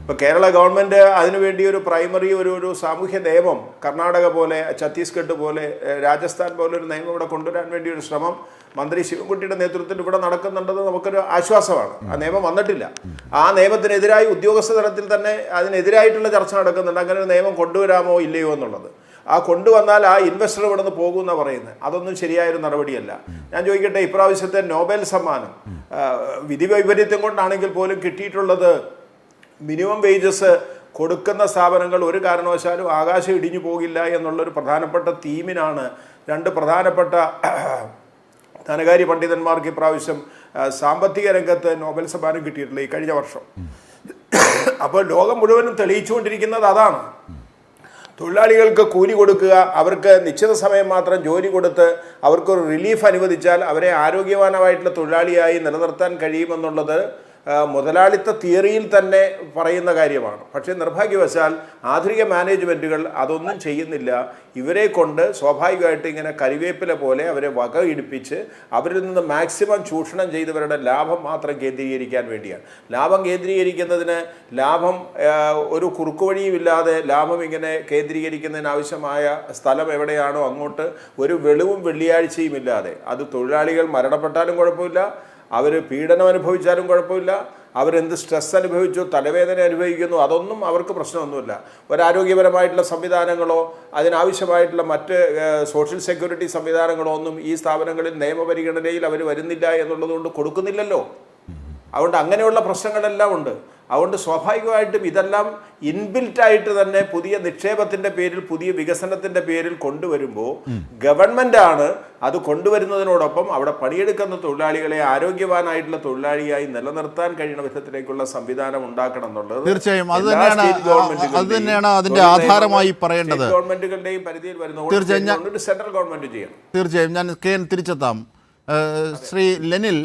ഇപ്പൊ കേരള ഗവൺമെന്റ് അതിനുവേണ്ടി ഒരു പ്രൈമറി ഒരു സാമൂഹ്യ നിയമം കർണാടക പോലെ, ഛത്തീസ്ഗഡ് പോലെ, രാജസ്ഥാൻ പോലെ ഒരു നിയമം ഇവിടെ കൊണ്ടുവരാൻ വേണ്ടി ഒരു ശ്രമം മന്ത്രി ശിവൻകുട്ടിയുടെ നേതൃത്വത്തിൽ ഇവിടെ നടക്കുന്നുണ്ടെന്ന് നമുക്കൊരു ആശ്വാസമാണ്. ആ നിയമം വന്നിട്ടില്ല. ആ നിയമത്തിനെതിരായി ഉദ്യോഗസ്ഥ തലത്തിൽ തന്നെ അതിനെതിരായിട്ടുള്ള ചർച്ച നടക്കുന്നുണ്ട്. അങ്ങനെ ഒരു നിയമം കൊണ്ടുവരാമോ ഇല്ലയോ എന്നുള്ളത്. ആ കൊണ്ടുവന്നാൽ ആ ഇൻവെസ്റ്റർ ഇവിടെ നിന്ന് പോകുമെന്നാണ് പറയുന്നത്. അതൊന്നും ശരിയായൊരു നടപടിയല്ല. ഞാൻ ചോദിക്കട്ടെ, ഇപ്രാവശ്യത്തെ നോബൽ സമ്മാനം വിധി വൈപരീത്യം കൊണ്ടാണെങ്കിൽ പോലും കിട്ടിയിട്ടുള്ളത് മിനിമം വേജസ് കൊടുക്കുന്ന സ്ഥാപനങ്ങൾ ഒരു കാരണവശാലും ആകാശം ഇടിഞ്ഞു പോകില്ല എന്നുള്ളൊരു പ്രധാനപ്പെട്ട തീമിനാണ് രണ്ട് പ്രധാനപ്പെട്ട ധനകാര്യ പണ്ഡിതന്മാർക്ക് ഇപ്രാവശ്യം സാമ്പത്തിക രംഗത്ത് നോബൽ സമ്മാനം കിട്ടിയിട്ടുള്ളത് ഈ കഴിഞ്ഞ വർഷം. അപ്പോൾ ലോകം മുഴുവനും തെളിയിച്ചുകൊണ്ടിരിക്കുന്നത് അതാണ്. തൊഴിലാളികൾക്ക് കൂലി കൊടുക്കുക, അവർക്ക് നിശ്ചിത സമയം മാത്രം ജോലി കൊടുത്ത് അവർക്കൊരു റിലീഫ് അനുവദിച്ചാൽ അവരെ ആരോഗ്യവാനായിട്ടുള്ള തൊഴിലാളിയായി നിലനിർത്താൻ കഴിയുമെന്നുള്ളത് മുതലാളിത്ത തിയറിയിൽ തന്നെ പറയുന്ന കാര്യമാണ്. പക്ഷേ നിർഭാഗ്യവശാൽ ആധുനിക മാനേജ്മെൻറ്റുകൾ അതൊന്നും ചെയ്യുന്നില്ല. ഇവരെ കൊണ്ട് സ്വാഭാവികമായിട്ട് ഇങ്ങനെ കരിവേപ്പില പോലെ അവരെ വക ഇടിപ്പിച്ച് അവരിൽ നിന്ന് മാക്സിമം ചൂഷണം ചെയ്തവരുടെ ലാഭം മാത്രം കേന്ദ്രീകരിക്കാൻ വേണ്ടിയാണ്. ലാഭം കേന്ദ്രീകരിക്കുന്നതിന് ഒരു കുറുക്കുവഴിയുമില്ലാതെ ലാഭം ഇങ്ങനെ കേന്ദ്രീകരിക്കുന്നതിനാവശ്യമായ സ്ഥലം എവിടെയാണോ അങ്ങോട്ട് ഒരു വെളിവും വെള്ളിയാഴ്ചയും ഇല്ലാതെ, അത് തൊഴിലാളികൾ മരണപ്പെട്ടാലും കുഴപ്പമില്ല, അവർ പീഡനം അനുഭവിച്ചാലും കുഴപ്പമില്ല, അവരെന്ത് സ്ട്രെസ് അനുഭവിച്ചു, തലവേദന അനുഭവിക്കുന്നു, അതൊന്നും അവർക്ക് പ്രശ്നമൊന്നുമില്ല. ഒരാരോഗ്യപരമായിട്ടുള്ള സംവിധാനങ്ങളോ അതിനാവശ്യമായിട്ടുള്ള മറ്റ് സോഷ്യൽ സെക്യൂരിറ്റി സംവിധാനങ്ങളോ ഒന്നും ഈ സ്ഥാപനങ്ങളിൽ നിയമപരിഗണനയിൽ അവർ വരുന്നില്ല എന്നുള്ളതുകൊണ്ട് കൊടുക്കുന്നില്ലല്ലോ. അതുകൊണ്ട് അങ്ങനെയുള്ള പ്രശ്നങ്ങളെല്ലാം ഉണ്ട്. അതുകൊണ്ട് സ്വാഭാവികമായിട്ടും ഇതെല്ലാം ഇൻബിൽറ്റായിട്ട് തന്നെ പുതിയ നിക്ഷേപത്തിൻ്റെ പേരിൽ, പുതിയ വികസനത്തിൻ്റെ പേരിൽ കൊണ്ടുവരുമ്പോൾ ഗവൺമെൻറ്റാണ് അത് കൊണ്ടുവരുന്നതിനോടൊപ്പം അവിടെ പണിയെടുക്കുന്ന തൊഴിലാളികളെ ആരോഗ്യവാനായിട്ടുള്ള തൊഴിലാളിയായി നിലനിർത്താൻ കഴിയുന്ന വിധത്തിലേക്കുള്ള സംവിധാനം ഉണ്ടാക്കണം എന്നുള്ളത് തീർച്ചയായും അത് തന്നെയാണ് അതിന്റെ ആധാരമായി പറയേണ്ടത്. ഗവൺമെന്റുകളുടെയും പരിധിയിൽ വരുന്ന സെൻട്രൽ ഗവൺമെന്റ് ചെയ്യണം. തീർച്ചയായും ഞാൻ തിരിച്ചെത്താം. ശ്രീ ലെനിൽ,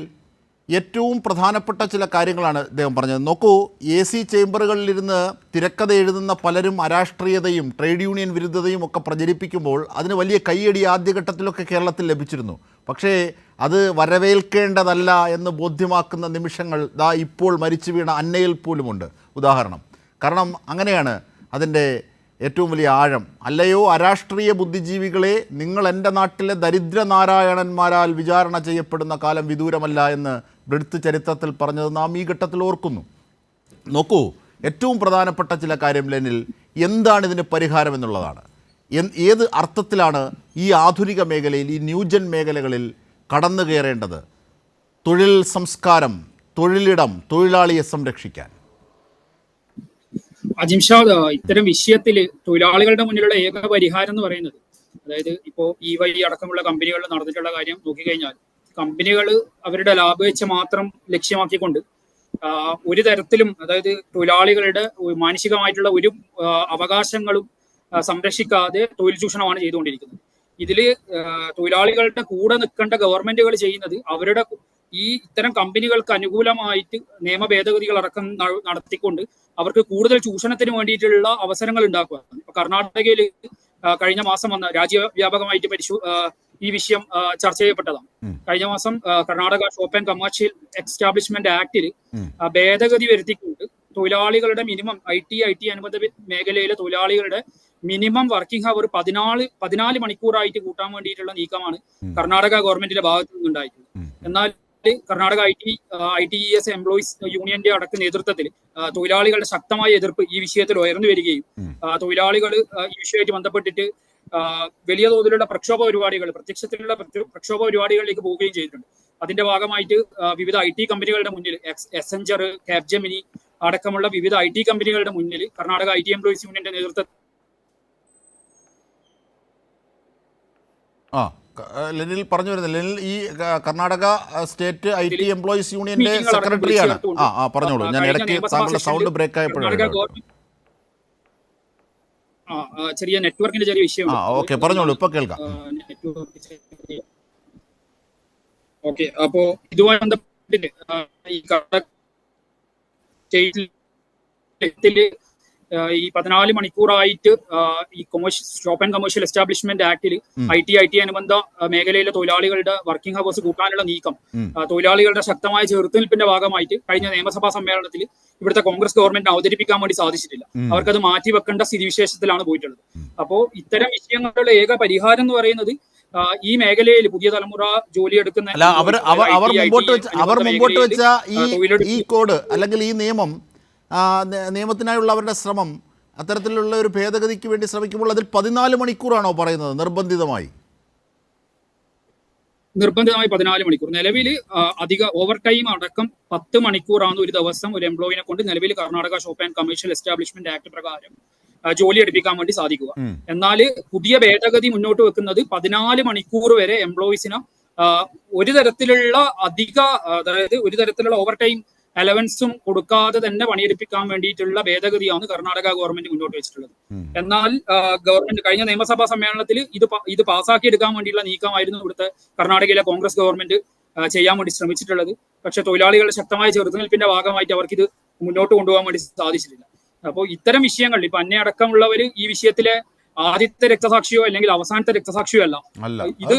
ഏറ്റവും പ്രധാനപ്പെട്ട ചില കാര്യങ്ങളാണ് അദ്ദേഹം പറഞ്ഞത്. നോക്കൂ, AC ചേംബറുകളിലിരുന്ന് തിരക്കഥ എഴുതുന്ന പലരും അരാഷ്ട്രീയതയും ട്രേഡ് യൂണിയൻ വിരുദ്ധതയും ഒക്കെ പ്രചരിപ്പിക്കുമ്പോൾ അതിന് വലിയ കയ്യടി ആദ്യഘട്ടത്തിലൊക്കെ കേരളത്തിൽ ലഭിച്ചിരുന്നു. പക്ഷേ അത് വരവേൽക്കേണ്ടതല്ല എന്ന് ബോധ്യമാക്കുന്ന നിമിഷങ്ങൾ ഇപ്പോൾ മരിച്ചു വീണ അന്നയിൽ പോലുമുണ്ട് ഉദാഹരണം. കാരണം അങ്ങനെയാണ് അതിൻ്റെ ഏറ്റവും വലിയ ആഴം. അല്ലയോ അരാഷ്ട്രീയ ബുദ്ധിജീവികളെ, നിങ്ങൾ എൻ്റെ നാട്ടിലെ ദരിദ്രനാരായണന്മാരാൽ വിചാരണ ചെയ്യപ്പെടുന്ന കാലം വിദൂരമല്ല എന്ന് ബ്രിട്ട് ചരിത്രത്തിൽ പറഞ്ഞത് നാം ഈ ഘട്ടത്തിൽ ഓർക്കുന്നു. നോക്കൂ, ഏറ്റവും പ്രധാനപ്പെട്ട ചില കാര്യം ലെനിൽ, എന്താണ് ഇതിന് പരിഹാരം എന്നുള്ളതാണ്. ഏത് അർത്ഥത്തിലാണ് ഈ ആധുനിക മേഖലയിൽ, ഈ ന്യൂജൻ മേഖലകളിൽ കടന്നു കയറേണ്ടത്? തൊഴിൽ സംസ്കാരം, തൊഴിലിടം, തൊഴിലാളിയെ സംരക്ഷിക്കാൻ. അജിംഷാദ്, ഇത്തരം വിഷയത്തിൽ തൊഴിലാളികളുടെ മുന്നിലുള്ള ഏക പരിഹാരം എന്ന് പറയുന്നത്, അതായത് ഇപ്പോൾ EY അടക്കമുള്ള കമ്പനികളിൽ നടന്നിട്ടുള്ള കാര്യം നോക്കിക്കഴിഞ്ഞാൽ, കമ്പനികൾ അവരുടെ ലാഭേച്ഛ മാത്രം ലക്ഷ്യമാക്കിക്കൊണ്ട് ഒരു തരത്തിലും, അതായത് തൊഴിലാളികളുടെ മാനസികമായിട്ടുള്ള ഒരു അവകാശങ്ങളും സംരക്ഷിക്കാതെ തൊഴിൽ ചൂഷണമാണ് ചെയ്തുകൊണ്ടിരിക്കുന്നത്. ഇതിൽ തൊഴിലാളികളുടെ കൂടെ നിൽക്കേണ്ട ഗവൺമെന്റുകൾ ചെയ്യുന്നത് അവരുടെ ഈ ഇത്തരം കമ്പനികൾക്ക് അനുകൂലമായിട്ട് നിയമ ഭേദഗതികൾ അടക്കം നടത്തിക്കൊണ്ട് അവർക്ക് കൂടുതൽ ചൂഷണത്തിന് വേണ്ടിയിട്ടുള്ള അവസരങ്ങൾ ഉണ്ടാക്കുക. ഇപ്പൊ കർണാടകയിൽ കഴിഞ്ഞ മാസം വന്ന രാജ്യവ്യാപകമായിട്ട് ഈ വിഷയം ചർച്ച ചെയ്യപ്പെട്ടതാണ്. കഴിഞ്ഞ മാസം Karnataka shop and commercial establishment ആക്ടിൽ ഭേദഗതി വരുത്തിക്കൊണ്ട് തൊഴിലാളികളുടെ മിനിമം ഐ ടി അനുബന്ധ മേഖലയിലെ തൊഴിലാളികളുടെ മിനിമം വർക്കിംഗ് അവർ 14 മണിക്കൂറായിട്ട് കൂട്ടാൻ വേണ്ടിയിട്ടുള്ള നീക്കമാണ് കർണാടക ഗവൺമെന്റിന്റെ ഭാഗത്തു നിന്നുണ്ടായിട്ടുള്ളത്. എന്നാൽ കർണാടക ITES എംപ്ലോയീസ് യൂണിയന്റെ അടക്കം നേതൃത്വത്തിൽ തൊഴിലാളികളുടെ ശക്തമായ എതിർപ്പ് ഈ വിഷയത്തിൽ ഉയർന്നു വരികയും തൊഴിലാളികൾ ഈ വിഷയമായിട്ട് ബന്ധപ്പെട്ടിട്ട് വലിയ തോതിലുള്ള പ്രക്ഷോഭ പരിപാടികൾ, പ്രത്യക്ഷത്തിലുള്ള പ്രക്ഷോഭ പരിപാടികളിലേക്ക് പോവുകയും ചെയ്തിട്ടുണ്ട്. അതിന്റെ ഭാഗമായിട്ട് വിവിധ IT കമ്പനികളുടെ മുന്നിൽ എസെഞ്ചർ, കാപ്ജെമിനി അടക്കമുള്ള വിവിധ IT കമ്പനികളുടെ മുന്നിൽ കർണാടക IT എംപ്ലോയീസ് യൂണിയന്റെ നേതൃത്വത്തിൽ ലെനിൽ പറഞ്ഞു വരുന്നത്, ലെനിൽ ഈ കർണാടക സ്റ്റേറ്റ് IT എംപ്ലോയീസ് യൂണിയന്റെ സെക്രട്ടറിയാണ്. പറഞ്ഞോളൂ, ഞാൻ ഇടയ്ക്ക് താങ്കളുടെ സൗണ്ട് ബ്രേക്ക് ആയപ്പോഴാണ്. ചെറിയ നെറ്റ്വർക്കിന്റെ ചെറിയ വിഷയം. ഓക്കെ, പറഞ്ഞോളൂ, ഇപ്പൊ കേൾക്കാം. ഓക്കെ, അപ്പോ ഇതുമായി ബന്ധപ്പെട്ടിട്ട് ഈ സ്റ്റേറ്റില് ഈ 14 മണിക്കൂറായിട്ട് ഈ ഷോപ്പ് ആൻഡ് കമേഴ്ഷ്യൽ എസ്റ്റാബ്ലിഷ്മെന്റ് ആക്ടിൽ IT അനുബന്ധ മേഖലയിലെ തൊഴിലാളികളുടെ വർക്കിംഗ് ഹവേഴ്സ് കൂട്ടാനുള്ള നീക്കം തൊഴിലാളികളുടെ ശക്തമായ ചെറുത്തുനിൽപ്പിന്റെ ഭാഗമായിട്ട് കഴിഞ്ഞ നിയമസഭാ സമ്മേളനത്തിൽ ഇവിടുത്തെ കോൺഗ്രസ് ഗവൺമെന്റ് അവതരിപ്പിക്കാൻ വേണ്ടി സാധിച്ചിട്ടില്ല. അവർക്കത് മാറ്റിവെക്കേണ്ട സ്ഥിതിവിശേഷത്തിലാണ് പോയിട്ടുള്ളത്. അപ്പോ ഇത്തരം വിഷയങ്ങളുടെ ഏക പരിഹാരം എന്ന് പറയുന്നത് ഈ മേഖലയിൽ പുതിയ തലമുറ ജോലിയെടുക്കുന്ന അവർ മുമ്പോട്ട് വെച്ച ഈ കോഡ് അല്ലെങ്കിൽ ഈ നിയമത്തിനായുള്ള അവരുടെ ശ്രമം, അത്തരത്തിലുള്ള ഒരു ഭേദഗതിക്ക് വേണ്ടി ശ്രമിക്കുമ്പോൾ അതിൽ 14 മണിക്കൂറാണോ പറയുന്നത് നിർബന്ധിതമായി 14 മണിക്കൂർ. നിലവിൽ അധിക ഓവർ ടൈം അടക്കം 10 മണിക്കൂറാണ് ഒരു ദിവസം ഒരു എംപ്ലോയിനെ കൊണ്ട് നിലവിൽ Karnataka shop and commercial establishment act പ്രകാരം ജോലി എടുപ്പിക്കാൻ വേണ്ടി സാധിക്കുക. എന്നാൽ പുതിയ ഭേദഗതി മുന്നോട്ട് വെക്കുന്നത് 14 മണിക്കൂർ വരെ എംപ്ലോയീസിന് ഒരു തരത്തിലുള്ള അതായത് ഒരു തരത്തിലുള്ള ഓവർ ടൈം അലവൻസും കൊടുക്കാതെ തന്നെ പണിയെടുപ്പിക്കാൻ വേണ്ടിയിട്ടുള്ള ഭേദഗതിയാണ് കർണാടക ഗവൺമെന്റ് മുന്നോട്ട് വെച്ചിട്ടുള്ളത്. എന്നാൽ ഗവൺമെന്റ് കഴിഞ്ഞ നിയമസഭാ സമ്മേളനത്തിൽ ഇത് പാസ്സാക്കിയെടുക്കാൻ വേണ്ടിയുള്ള നീക്കമായിരുന്നു ഇവിടുത്തെ കർണാടകയിലെ കോൺഗ്രസ് ഗവൺമെന്റ് ചെയ്യാൻ വേണ്ടി ശ്രമിച്ചിട്ടുള്ളത്. പക്ഷെ തൊഴിലാളികളുടെ ശക്തമായ ചെറുത്തുനിൽപ്പിന്റെ ഭാഗമായിട്ട് അവർക്ക് ഇത് മുന്നോട്ട് കൊണ്ടുപോകാൻ വേണ്ടി സാധിച്ചിട്ടില്ല. അപ്പോൾ ഇത്തരം വിഷയങ്ങളിൽ ഇപ്പൊ അന്നെ അടക്കമുള്ളവർ ഈ വിഷയത്തിലെ ആദ്യത്തെ രക്തസാക്ഷിയോ അല്ലെങ്കിൽ അവസാനത്തെ രക്തസാക്ഷിയോ അല്ല. ഇത്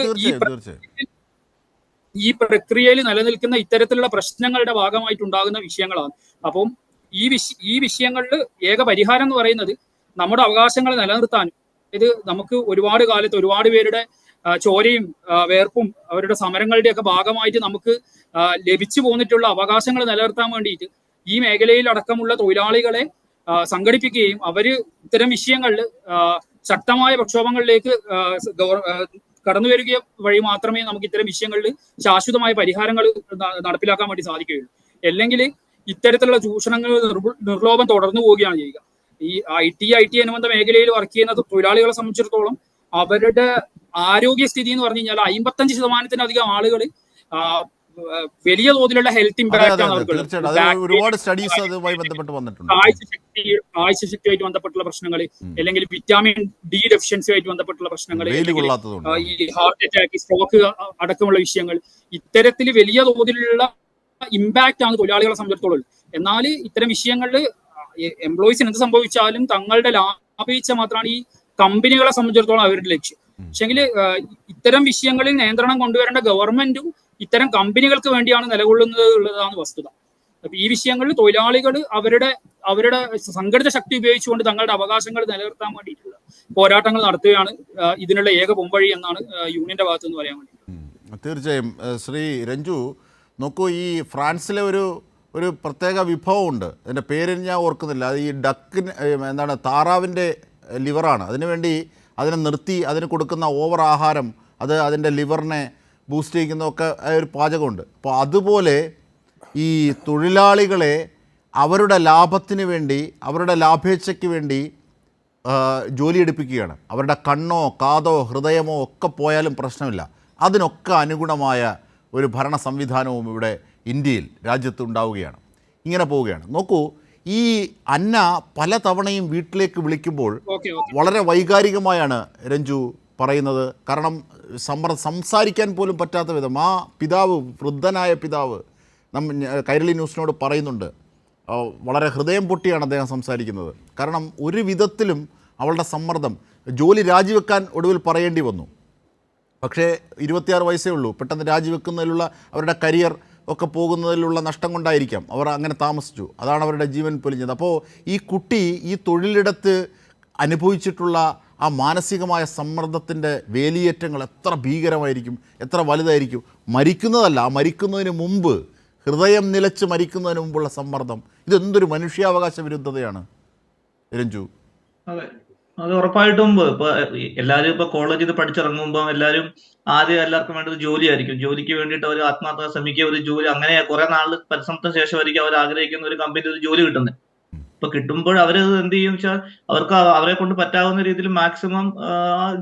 ഈ പ്രക്രിയയിൽ നിലനിൽക്കുന്ന ഇത്തരത്തിലുള്ള പ്രശ്നങ്ങളുടെ ഭാഗമായിട്ടുണ്ടാകുന്ന വിഷയങ്ങളാണ്. അപ്പം ഈ വിഷയങ്ങളിൽ ഏക പരിഹാരം എന്ന് പറയുന്നത് നമ്മുടെ അവകാശങ്ങൾ നിലനിർത്താനും, ഇത് നമുക്ക് ഒരുപാട് കാലത്ത് ഒരുപാട് പേരുടെ ചോരയും വേർപ്പും അവരുടെ സമരങ്ങളുടെ ഒക്കെ ഭാഗമായിട്ട് നമുക്ക് ലഭിച്ചു പോന്നിട്ടുള്ള അവകാശങ്ങൾ നിലനിർത്താൻ വേണ്ടിയിട്ട് ഈ മേഖലയിൽ അടക്കമുള്ള തൊഴിലാളികളെ സംഘടിപ്പിക്കുകയും അവര് ഇത്തരം വിഷയങ്ങളിൽ ശക്തമായ പ്രക്ഷോഭങ്ങളിലേക്ക് കടന്നു വരിക വഴി മാത്രമേ നമുക്ക് ഇത്തരം വിഷയങ്ങളിൽ ശാശ്വതമായ പരിഹാരങ്ങൾ നടപ്പിലാക്കാൻ വേണ്ടി സാധിക്കുകയുള്ളൂ. അല്ലെങ്കിൽ ഇത്തരത്തിലുള്ള ചൂഷണങ്ങൾ നിർലോഭം തുടർന്നു പോവുകയാണ് ചെയ്യുക. ഈ IT അനുബന്ധ മേഖലയിൽ വർക്ക് ചെയ്യുന്ന തൊഴിലാളികളെ സംബന്ധിച്ചിടത്തോളം അവരുടെ ആരോഗ്യസ്ഥിതി എന്ന് പറഞ്ഞു കഴിഞ്ഞാൽ 55% ആളുകൾ വലിയ തോതിലുള്ള ഹെൽത്ത് ഇമ്പാക്ട് ആണ് കാഴ്ചശക്തിയായിട്ട് ബന്ധപ്പെട്ടുള്ള പ്രശ്നങ്ങൾ, അല്ലെങ്കിൽ വിറ്റാമിൻ D ഡെഫിഷ്യൻസിയുമായിട്ട് ബന്ധപ്പെട്ടുള്ള പ്രശ്നങ്ങൾ, ഈ ഹാർട്ട് അറ്റാക്ക്, സ്ട്രോക്ക് അടക്കമുള്ള വിഷയങ്ങൾ, ഇത്തരത്തിൽ വലിയ തോതിലുള്ള ഇമ്പാക്ട് ആണ് തൊഴിലാളികളെ സംബന്ധിച്ചിടത്തോളം. എന്നാൽ ഇത്തരം വിഷയങ്ങളിൽ എംപ്ലോയീസിന് എന്ത് സംഭവിച്ചാലും തങ്ങളുടെ ലാഭീച്ച മാത്രമാണ് ഈ കമ്പനികളെ സംബന്ധിച്ചിടത്തോളം അവരുടെ ലക്ഷ്യം. പക്ഷെങ്കിൽ ഇത്തരം വിഷയങ്ങളിൽ നിയന്ത്രണം കൊണ്ടുവരേണ്ട ഗവൺമെന്റും ഇത്തരം കമ്പനികൾക്ക് വേണ്ടിയാണ് നിലകൊള്ളുന്നത് ഉള്ളതാണ് വസ്തുത. അപ്പൊ ഈ വിഷയങ്ങളിൽ തൊഴിലാളികൾ അവരുടെ സംഘടിത ശക്തി ഉപയോഗിച്ചുകൊണ്ട് തങ്ങളുടെ അവകാശങ്ങൾ നിലനിർത്താൻ വേണ്ടിയിട്ടുള്ള പോരാട്ടങ്ങൾ നടത്തുകയാണ് ഇതിനുള്ള ഏക പൊമ്പഴി എന്നാണ് യൂണിയന്റെ ഭാഗത്ത് നിന്ന് പറയാൻ വേണ്ടി. തീർച്ചയായും ശ്രീ രഞ്ജു, നോക്കൂ, ഈ ഫ്രാൻസിലെ ഒരു പ്രത്യേക വിഭവമുണ്ട്, അതിൻ്റെ പേര് ഞാൻ ഓർക്കുന്നില്ല. അത് ഈ താറാവിൻ്റെ ലിവറാണ്. അതിനുവേണ്ടി അതിനെ നിർത്തി അതിന് കൊടുക്കുന്ന ഓവർ ആഹാരം അത് അതിൻ്റെ ലിവറിനെ ബൂസ്റ്റ് ചെയ്യുന്നതൊക്കെ ഒരു പാചകമുണ്ട്. അപ്പോൾ അതുപോലെ ഈ തൊഴിലാളികളെ അവരുടെ ലാഭത്തിന് വേണ്ടി, അവരുടെ ലാഭേച്ഛയ്ക്ക് വേണ്ടി ജോലിയെടുപ്പിക്കുകയാണ്. അവരുടെ കണ്ണോ കാതോ ഹൃദയമോ ഒക്കെ പോയാലും പ്രശ്നമില്ല. അതിനൊക്കെ അനുഗുണമായ ഒരു ഭരണ സംവിധാനവും ഇവിടെ ഇന്ത്യയിൽ രാജ്യത്ത് ഉണ്ടാവുകയാണ്. ഇങ്ങനെ പോവുകയാണ്. നോക്കൂ, ഈ അന്ന പല തവണയും വീട്ടിലേക്ക് വിളിക്കുമ്പോൾ വളരെ വൈകാരികമായാണ് രഞ്ജു പറയുന്നത്. കാരണം സംസാരിക്കാൻ പോലും പറ്റാത്ത വിധം ആ പിതാവ്, വൃദ്ധനായ പിതാവ് കൈരളി ന്യൂസിനോട് പറയുന്നുണ്ട്. വളരെ ഹൃദയം പൊട്ടിയാണ് അദ്ദേഹം സംസാരിക്കുന്നത്. കാരണം ഒരു വിധത്തിലും അവളുടെ സമ്മർദ്ദം, ജോലി രാജിവെക്കാൻ ഒടുവിൽ പറയേണ്ടി വന്നു. പക്ഷേ 26 വയസ്സേ ഉള്ളൂ. പെട്ടെന്ന് രാജിവെക്കുന്നതിലുള്ള അവരുടെ കരിയർ ഒക്കെ പോകുന്നതിലുള്ള നഷ്ടം കൊണ്ടായിരിക്കാം അവർ അങ്ങനെ താമസിച്ചു. അതാണ് അവരുടെ ജീവൻ പൊലിഞ്ഞത്. അപ്പോൾ ഈ കുട്ടി ഈ തൊഴിലിടത്ത് അനുഭവിച്ചിട്ടുള്ള ആ മാനസികമായ സമ്മർദ്ദത്തിൻ്റെ വേലിയേറ്റങ്ങൾ എത്ര ഭീകരമായിരിക്കും, എത്ര വലുതായിരിക്കും. മരിക്കുന്നതല്ല, ആ മരിക്കുന്നതിന് മുമ്പ്, ഹൃദയം നിലച്ച് മരിക്കുന്നതിന് മുമ്പുള്ള സമ്മർദ്ദം, ഇതെന്തൊരു മനുഷ്യാവകാശ വിരുദ്ധതയാണ് രഞ്ജു. അതെ, അത് ഉറപ്പായിട്ടും ഇപ്പൊ എല്ലാവരും ഇപ്പൊ കോളേജിൽ നിന്ന് പഠിച്ചിറങ്ങുമ്പോൾ എല്ലാവരും ആദ്യം എല്ലാവർക്കും വേണ്ടത് ജോലിയായിരിക്കും. ജോലിക്ക് വേണ്ടിയിട്ട് അവർ ആത്മാർത്ഥ ശ്രമിക്കുക, ഒരു ജോലി, അങ്ങനെ കുറെ നാൾ പരിശ്രമത്തിന് ശേഷമായിരിക്കും അവർ ആഗ്രഹിക്കുന്ന ഒരു കമ്പനി ഒരു ജോലി കിട്ടുന്നത്. ഇപ്പൊ കിട്ടുമ്പോൾ അവര് എന്ത് ചെയ്യും വെച്ചാൽ അവർക്ക് അവരെ കൊണ്ട് പറ്റാവുന്ന രീതിയിൽ മാക്സിമം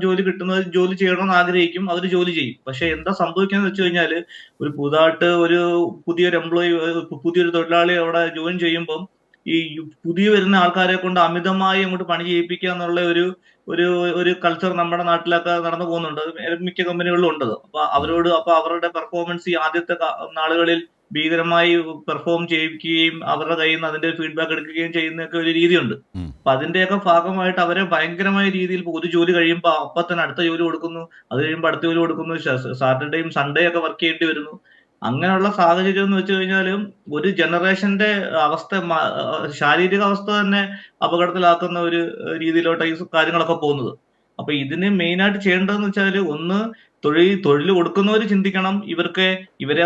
ജോലി കിട്ടുന്നത് ജോലി ചെയ്യണമെന്ന് ആഗ്രഹിക്കും, അവർ ജോലി ചെയ്യും. പക്ഷെ എന്താ സംഭവിക്കുന്നത് വെച്ച് കഴിഞ്ഞാൽ ഒരു പുതുതായിട്ട് ഒരു പുതിയൊരു എംപ്ലോയി, പുതിയൊരു തൊഴിലാളി അവിടെ ജോയിൻ ചെയ്യുമ്പം ഈ പുതിയ വരുന്ന ആൾക്കാരെ കൊണ്ട് അമിതമായി അങ്ങോട്ട് പണി ചെയ്യിപ്പിക്കുക എന്നുള്ള ഒരു ഒരു ഒരു കൾച്ചർ നമ്മുടെ നാട്ടിലൊക്കെ നടന്നു പോകുന്നുണ്ട്. മിക്ക കമ്പനികളിലും ഉണ്ട്. അപ്പൊ അവരുടെ പെർഫോമൻസ് ഈ ആദ്യത്തെ നാളുകളിൽ ഭീകരമായി പെർഫോം ചെയ്യിക്കുകയും അവരുടെ കയ്യിൽ നിന്ന് അതിന്റെ ഫീഡ്ബാക്ക് എടുക്കുകയും ചെയ്യുന്നൊക്കെ ഒരു രീതിയുണ്ട്. അപ്പൊ അതിന്റെയൊക്കെ ഭാഗമായിട്ട് അവരെ ഭയങ്കരമായ രീതിയിൽ ഒരു ജോലി കഴിയുമ്പോൾ അപ്പൊ തന്നെ അടുത്ത ജോലി കൊടുക്കുന്നു, അത് കഴിയുമ്പോൾ അടുത്ത ജോലി കൊടുക്കുന്നു, സാറ്റർഡേയും സൺഡേ ഒക്കെ വർക്ക് ചെയ്യേണ്ടി വരുന്നു. അങ്ങനെയുള്ള സാഹചര്യം എന്ന് വെച്ച് കഴിഞ്ഞാലും ഒരു ജനറേഷന്റെ അവസ്ഥ, ശാരീരിക അവസ്ഥ തന്നെ അപകടത്തിലാക്കുന്ന ഒരു രീതിയിലോട്ട് ഈ കാര്യങ്ങളൊക്കെ പോകുന്നത്. അപ്പൊ ഇതിന് മെയിൻ ആയിട്ട് ചെയ്യേണ്ടതെന്ന് വെച്ചാൽ, ഒന്ന് തൊഴിൽ കൊടുക്കുന്നവർ ചിന്തിക്കണം, ഇവരെ